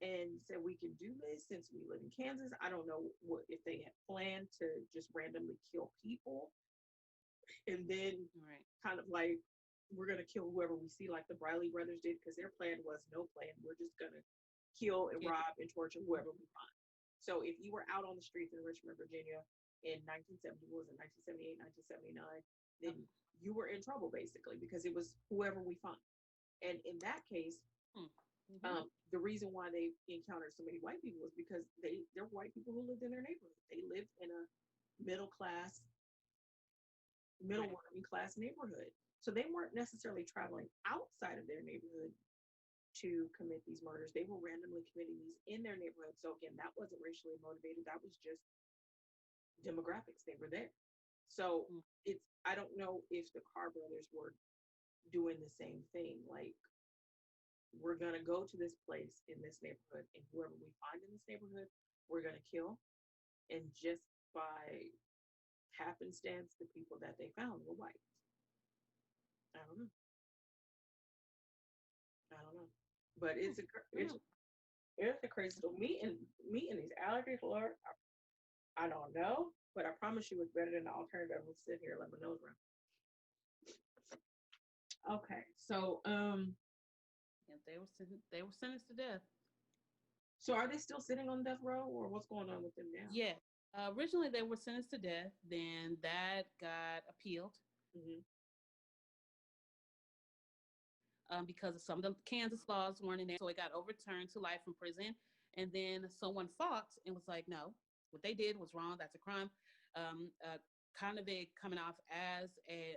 and said we can do this since we live in Kansas. I don't know if they had planned to just randomly kill people and then kind of like, we're going to kill whoever we see, like the Briley brothers did, because their plan was no plan. We're just going to kill and rob and torture whoever we find. So if you were out on the streets in Richmond, Virginia in 1970, was it 1978, 1979, then you were in trouble basically, because it was whoever we find. And in that case, the reason why they encountered so many white people was because they're white people who lived in their neighborhood. They lived in a middle working class neighborhood. So they weren't necessarily traveling outside of their neighborhood to commit these murders. They were randomly committing these in their neighborhood. So again, that wasn't racially motivated. That was just demographics. They were there. So I don't know if the Carr brothers were doing the same thing. Like, we're going to go to this place in this neighborhood, and whoever we find in this neighborhood, we're going to kill. And just by happenstance, the people that they found were white. I don't know. But it's a crazy story. Me and these allergies, Lord, I don't know, but I promise you it's better than the alternative. We'll sit here and let my nose run. Okay, so they were sentenced to death. So are they still sitting on death row, or what's going on with them now? Yeah. Originally they were sentenced to death. Then that got appealed. Because of some of the Kansas laws weren't in there. So it got overturned to life in prison. And then someone fought and was like, no, what they did was wrong. That's a crime. Kind of it coming off as a,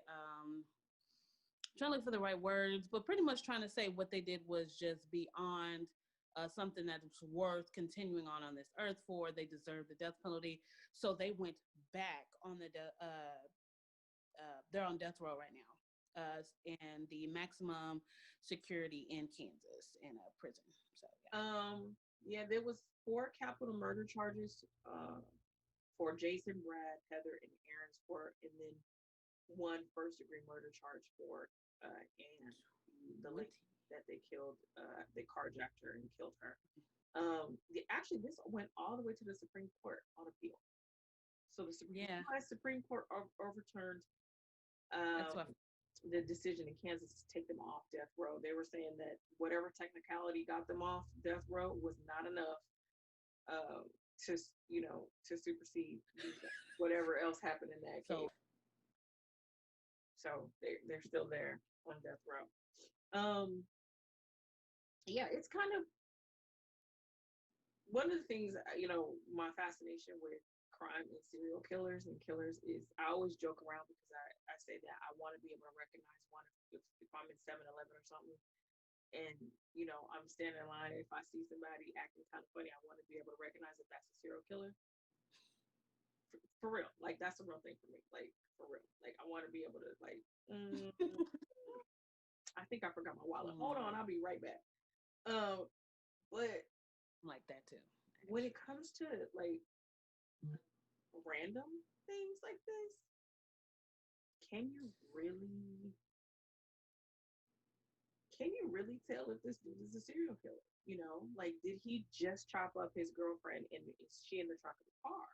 trying to look for the right words, but pretty much trying to say what they did was just beyond something that was worth continuing on this earth for. They deserved the death penalty. So they went back on they're on death row right now. And the maximum security in Kansas in a prison. So there was 4 capital murder charges for Jason, Brad, Heather, and Aaron's and then 1 first-degree murder charge for Anne, the late that they killed, they carjacked her and killed her. Actually, this went all the way to the Supreme Court on appeal. So the Supreme Court overturned the decision in Kansas to take them off death row. They were saying that whatever technicality got them off death row was not enough to supersede whatever else happened in that case. So they're still there on death row. Yeah, it's kind of one of the things, my fascination with crime and serial killers and killers is I always joke around because I say that I want to be able to recognize one if I'm in 7-Eleven or something and, I'm standing in line and if I see somebody acting kind of funny, I want to be able to recognize if that's a serial killer. For real. Like, that's a real thing for me. Like, for real. Like, I want to be able to, like, I think I forgot my wallet. Hold on, I'll be right back. But like that too. When it comes to like random things like this, can you really tell if this dude is a serial killer? Like, did he just chop up his girlfriend and is she in the trunk of the car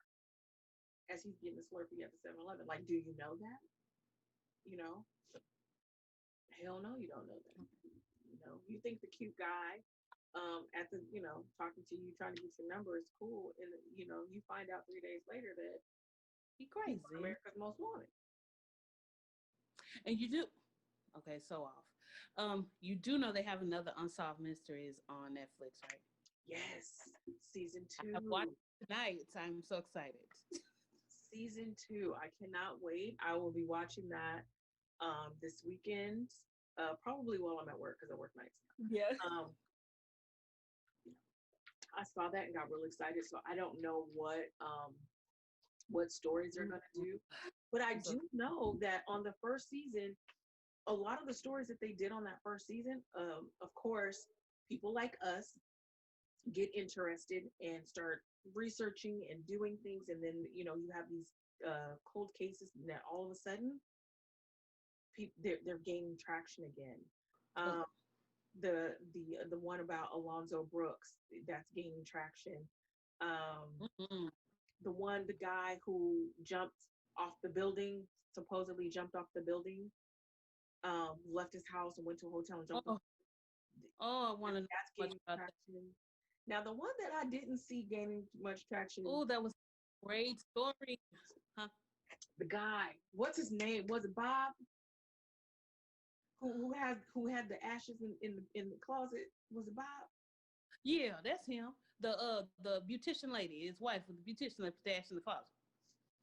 as he's getting a Slurpee at the 7-Eleven? Like, do you know that? Hell no, you don't know that. You think the cute guy at the, talking to you, trying to get your number is cool. And, you find out 3 days later that he's crazy. America's Most Wanted. And you do. Okay, so off. You do know they have another Unsolved Mysteries on Netflix, right? Yes. Season 2. I watched it tonight. I'm so excited. Season 2. I cannot wait. I will be watching that this weekend. Probably while I'm at work because I work nights now. Yes. I saw that and got really excited. So I don't know what stories they're gonna do, but I do know that on the first season, a lot of the stories that they did on that first season, of course, people like us get interested and start researching and doing things, and then you have these cold cases that all of a sudden they're gaining traction again. The one about Alonzo Brooks, that's gaining traction. The guy who supposedly jumped off the building, left his house and went to a hotel and jumped off. I want to know. That's gaining traction. Now, the one that I didn't see gaining much traction. Oh, that was a great story. Huh? The guy, what's his name? Was it Bob? Who had the ashes in the closet? Was it Bob? Yeah, that's him. The beautician lady, his wife, with the beautician left the ashes in the closet.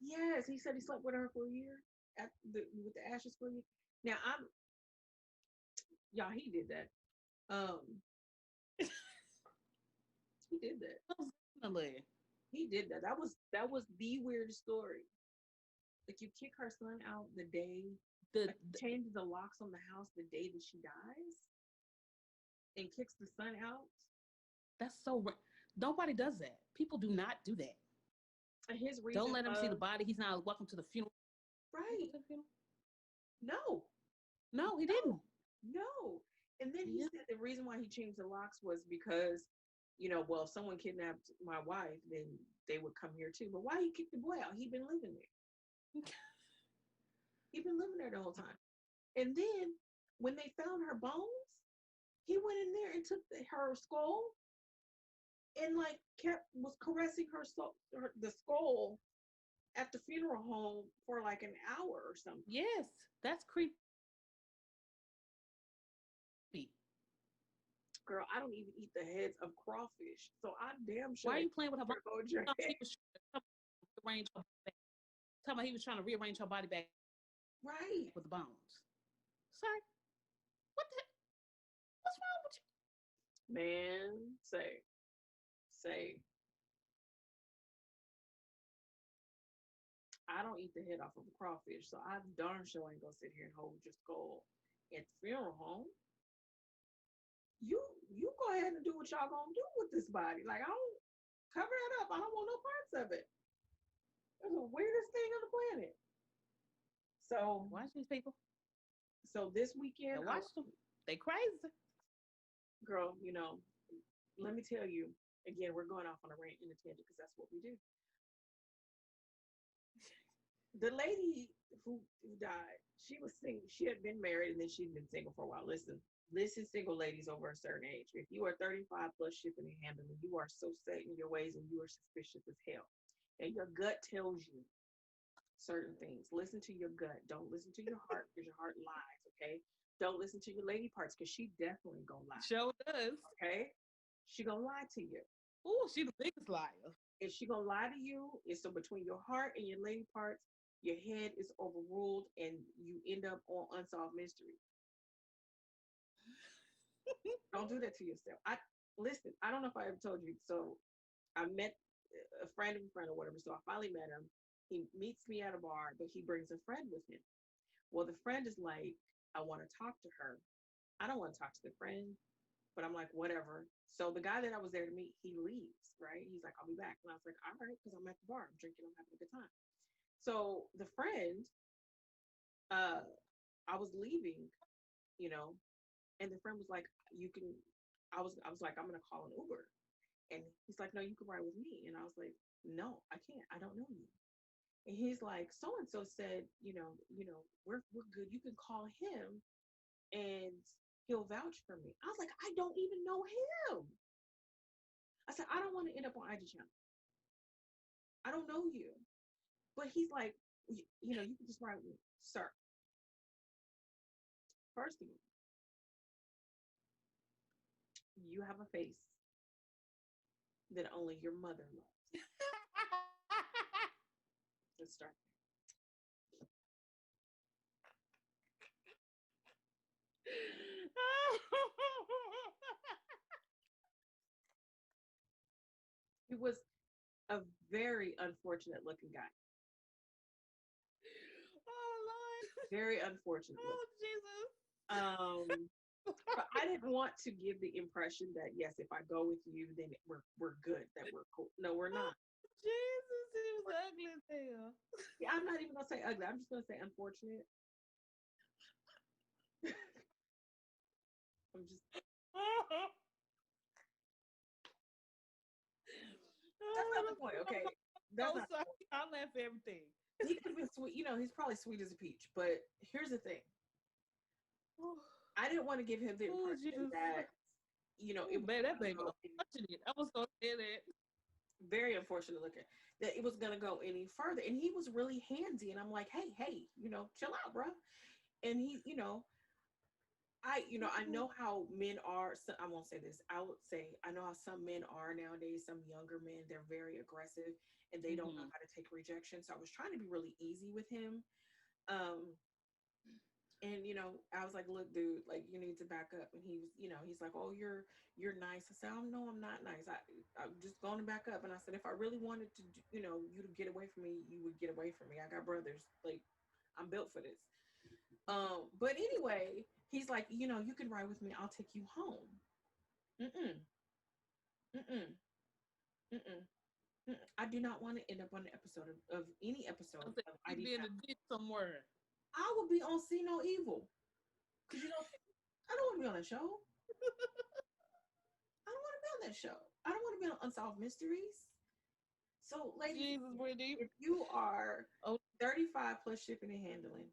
Yes, he said he slept with her for a year with the ashes for a year. Now he did that. He did that. He did that. That was the weirdest story. Like, you kick her son out the day. Change the locks on the house the day that she dies and kicks the son out. That's so nobody does that. People do not do that. And his reason, don't let him see the body. He's not welcome to the funeral. Right. No, he didn't. No. And then he said the reason why he changed the locks was because, if someone kidnapped my wife, then they would come here too. But why he kicked the boy out? He'd been living there. He'd been living there the whole time. And then when they found her bones, he went in there and took her skull and was caressing the skull at the funeral home for like an hour or something. Yes, that's creepy. Girl, I don't even eat the heads of crawfish, so I'm damn sure. Why are you playing with her body? Talking about he was trying to rearrange her body back. Right. With the bones. Sorry. What's wrong with you? Man, say. I don't eat the head off of a crawfish, so I darn sure ain't gonna sit here and hold your skull at the funeral home. You go ahead and do what y'all gonna do with this body. Like, I don't cover it up. I don't want no parts of it. It's the weirdest thing on the planet. So watch these people. So this weekend, watch them. They crazy. girl, let me tell you again, we're going off on a rant and a tangent because that's what we do. The lady who died, she was single. She had been married and then she'd been single for a while. Listen, single ladies over a certain age. If you are 35 plus shipping and handling, you are so set in your ways and you are suspicious as hell. And your gut tells you certain things. Listen to your gut. Don't listen to your heart because your heart lies, okay? Don't listen to your lady parts because she definitely gonna lie. Show does. Okay? She gonna lie to you. Oh, she the biggest liar. If she gonna lie to you, and so between your heart and your lady parts, your head is overruled and you end up on unsolved mystery. Don't do that to yourself. Listen, I don't know if I ever told you. So I met a friend of a friend or whatever. So I finally met him. He meets me at a bar, but he brings a friend with him. Well, the friend is like, I want to talk to her. I don't want to talk to the friend, but I'm like, whatever. So the guy that I was there to meet, he leaves, right? He's like, I'll be back. And I was like, all right, because I'm at the bar. I'm drinking. I'm having a good time. So the friend, I was leaving, you know, and the friend was like, you can, I was like, I'm going to call an Uber. And he's like, no, you can ride with me. And I was like, no, I can't. I don't know you. And he's like, so and so said, we're good. You can call him and he'll vouch for me. I was like, I don't even know him. I said, I don't want to end up on IG channel. I don't know you. But he's like, you can just ride with me. Sir, first of all, you have a face that only your mother loves. Let's start. He was a very unfortunate looking guy. Oh Lord. Very unfortunate. Oh Jesus. But I didn't want to give the impression that yes, if I go with you, then we're good, that we're cool. No, we're not. Jesus, he was ugly as hell. Yeah, I'm not even gonna say ugly. I'm just gonna say unfortunate. I'm just. That's not the point, okay? That's not sorry. I laugh at everything. He could have been sweet. He's probably sweet as a peach. But here's the thing. I didn't want to give him the impression that, it was that baby was touching it. I was so scared at. Very unfortunate looking that it was gonna go any further. And he was really handsy. And I'm like, hey, chill out, bro. And he, I know how men are. So I won't say this. I would say I know how some men are nowadays. Some younger men, they're very aggressive and they don't know how to take rejection. So I was trying to be really easy with him. And I was like, look, dude, like you need to back up. And he was, he's like, oh, you're nice. I said, oh no, I'm not nice. I'm just going to back up. And I said, if I really wanted to, you to get away from me, you would get away from me. I got brothers. Like, I'm built for this. But anyway, he's like, you can ride with me. I'll take you home. Mm-mm. Mm-mm. Mm-mm. Mm-mm. I do not want to end up on an episode of any episode of ID. Be in a ditch somewhere. I will be on See No Evil. Because, I don't want to be on that show. I don't want to be on that show. I don't want to be on Unsolved Mysteries. So, ladies, if you are 35 plus shipping and handling,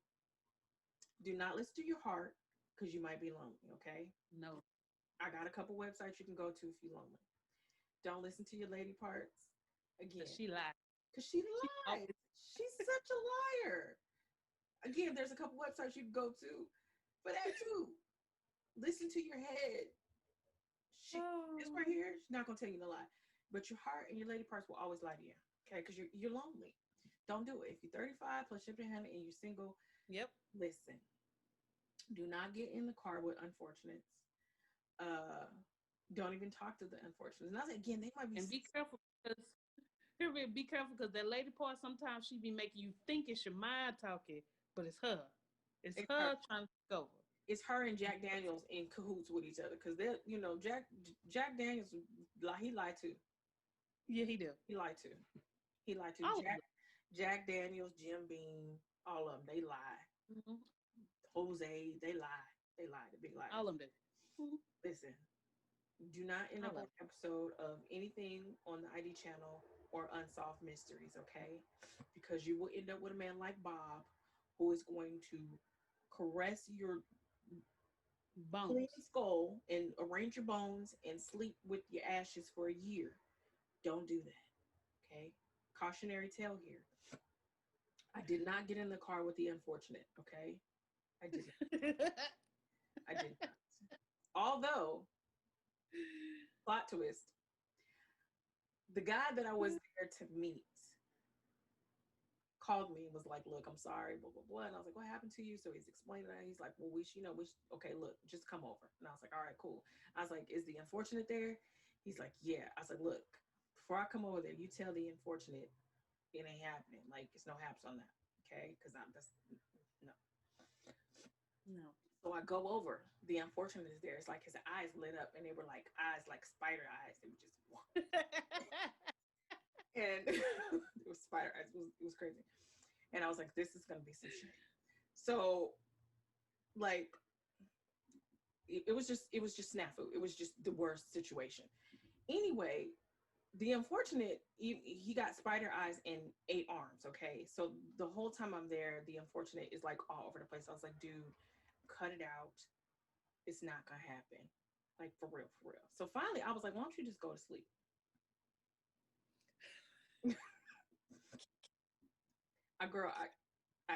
do not listen to your heart because you might be lonely, okay? No. I got a couple websites you can go to if you're lonely. Don't listen to your lady parts. Again. She lied. Because she lies. She's such a liar. Again, there's a couple websites you can go to for that too. Listen to your head. This right here, she's not going to tell you no lie. But your heart and your lady parts will always lie to you, okay? Because you're lonely. Don't do it. If you're 35 plus shipping and handling and you're single, listen. Do not get in the car with unfortunates. Don't even talk to the unfortunates. And again, they might be. And be careful because that lady part sometimes she be making you think it's your mind talking, but it's her. It's her trying to go. It's her and Jack Daniels in cahoots with each other because they're, Jack Daniels, he lied too. Yeah, he did. He lied too. Jack Daniels, Jim Beam, all of them, they lie. Mm-hmm. Jose, they lie. They lie. The big lie. All of them did. Listen, Do not end up on an episode of anything on the ID channel or Unsolved Mysteries, okay? Because you will end up with a man like Bob who is going to caress your clean Bones. skull and arrange your bones and sleep with your ashes for a year. Don't do that, okay? Cautionary tale here. I did not get in the car with the unfortunate, okay? I did not. I did not. Although, plot twist, the guy that I was there to meet called me and was like, look, I'm sorry, blah, blah, blah. And I was like, what happened to you? So he's explaining that. He's like, well, okay, look, just come over. And I was like, all right, cool. I was like, is the unfortunate there? He's like, yeah. I was like, look, before I come over there, you tell the unfortunate it ain't happening. Like, it's no haps on that. Okay? Because no. No. So I go over. The unfortunate is there. It's like his eyes lit up and they were like eyes like spider eyes. They were just and it was spider eyes. It was crazy. And I was like, this is gonna be some shit. So like it was just snafu. It was just the worst situation. Anyway, the unfortunate, he got spider eyes and 8 arms, okay? So the whole time I'm there, the unfortunate is like all over the place. I was like, dude, cut it out. It's not gonna happen. Like, for real, for real. So finally, I was like, why don't you just go to sleep? I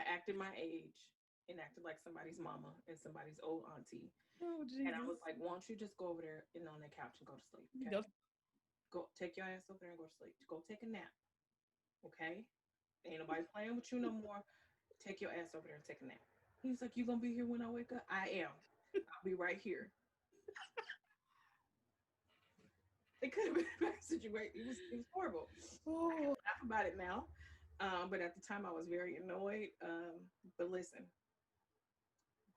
acted my age and acted like somebody's mama and somebody's old auntie. Oh, Jesus. And I was like, why don't you just go over there and on that couch and go to sleep, okay? Go take your ass over there and go to sleep. Go take a nap, okay? Ain't nobody playing with you no more. Take your ass over there and take a nap. He was like, you gonna be here when I wake up? I am. I'll be right here. It could have been a bad situation. It was horrible. I can laugh about it now. But at the time I was very annoyed. But listen,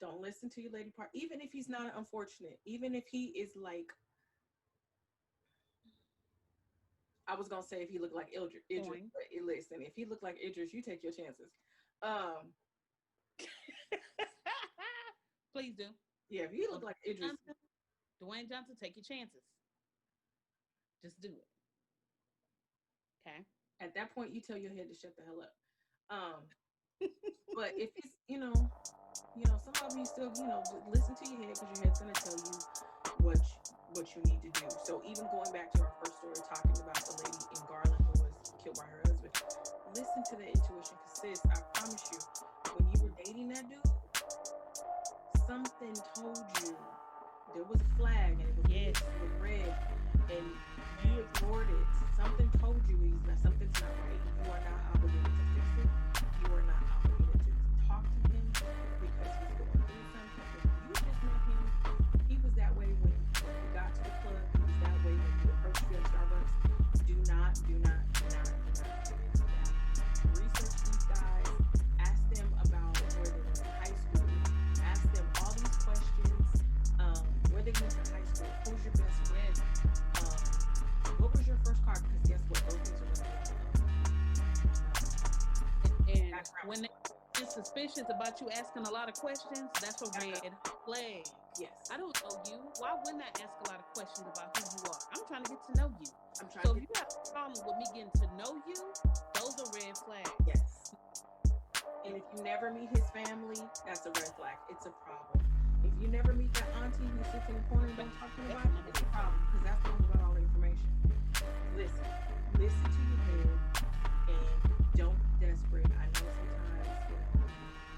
don't listen to your lady part. Even if he's not unfortunate, even if he is like, I was gonna say if he looked like Idris, but listen, if he looked like Idris, you take your chances. Please do. Yeah, if you look like Idris, Dwayne Johnson, take your chances. Just do it. Okay. At that point, you tell your head to shut the hell up. But if it's, some of you still, listen to your head because your head's gonna tell you what you need to do. So even going back to our first story, talking about the lady in Garland who was killed by her husband, listen to the intuition. Because sis, I promise you, when you were dating that dude, something told you there was a flag and it was red, and you ignored it. Something told you something's not right. You are not obligated to fix it. You are not obligated to talk to him because he's going through something. When you just met him, he was that way when you got to the club. He was that way when you approached you at Starbucks. Do not get into that. Research these guys. Ask them about where they went to high school. Ask them all these questions. Where they went to high school. Who's your best friend? What was your first car? Because guess what? Those things are and when they're suspicious about you asking a lot of questions, that's a red flag. Yes. I don't know you. Why wouldn't I ask a lot of questions about who you are? I'm trying to get to know you. So if you have a problem with me getting to know you, those are red flags. Yes. And if you never meet his family, that's a red flag. It's a problem. If you never meet that auntie who sits in the corner and don't talk to you about it, it's a problem because that's the one who got all the information. Listen to your head and don't be desperate. I know sometimes,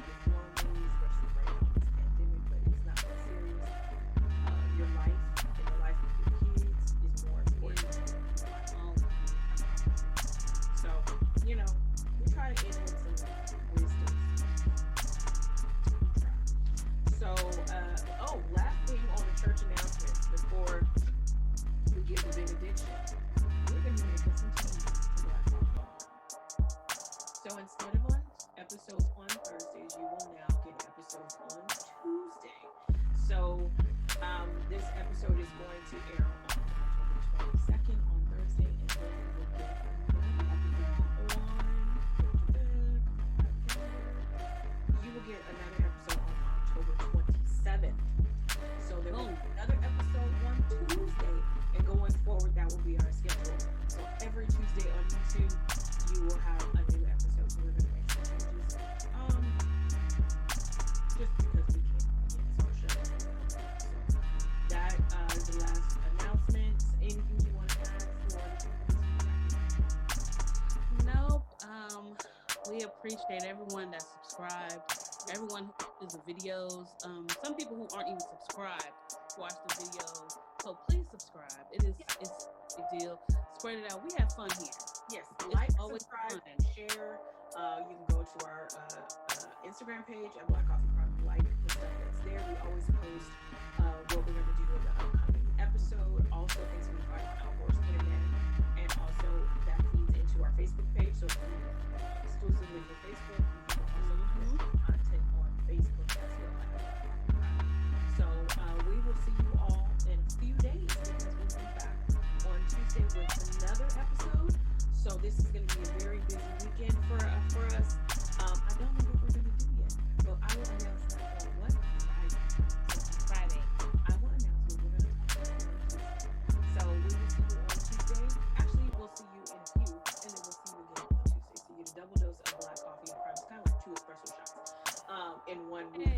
it's lonely, especially right now in this pandemic, but it's not that serious. Your life and the life of your kids is more important than your life. So, we try to end with some wisdom. So, last thing on the church announcements before we give the benediction, we're going to make us some changes to Black Folk. So instead of on episodes on Thursdays, you will now get episodes on Tuesday. So this episode is going to air on October 22nd on Thursday, and then we will get another episode on October 27th. So there will be another episode on Tuesday appreciate everyone that subscribed, everyone who watches the videos. Some people who aren't even subscribed watch the videos. So please subscribe. It's a big deal. Spread it out. We have fun here. Yes, It's like, always subscribe, fun. and share. You can go to our Instagram page at Black Coffee Crime. Like the stuff that's there. We always post what we're going to do in the upcoming episode. Also, things we find on our internet, and also that feeds into our Facebook page. So if you exclusively for Facebook, you can also post content on Facebook as well. So we will see you all in a few days because we'll be back on Tuesday with another episode. So this is going to be a very busy weekend for us. I don't know what we're going to do yet, but I will announce that on what? Friday. I will announce what we're going to talk about on Tuesday. So we will see you on Tuesday. Actually, we'll see you in a few, and then we'll see you again on Tuesday. So you get a double dose of black coffee and crime. It's kind of like 2 espresso shots in one week.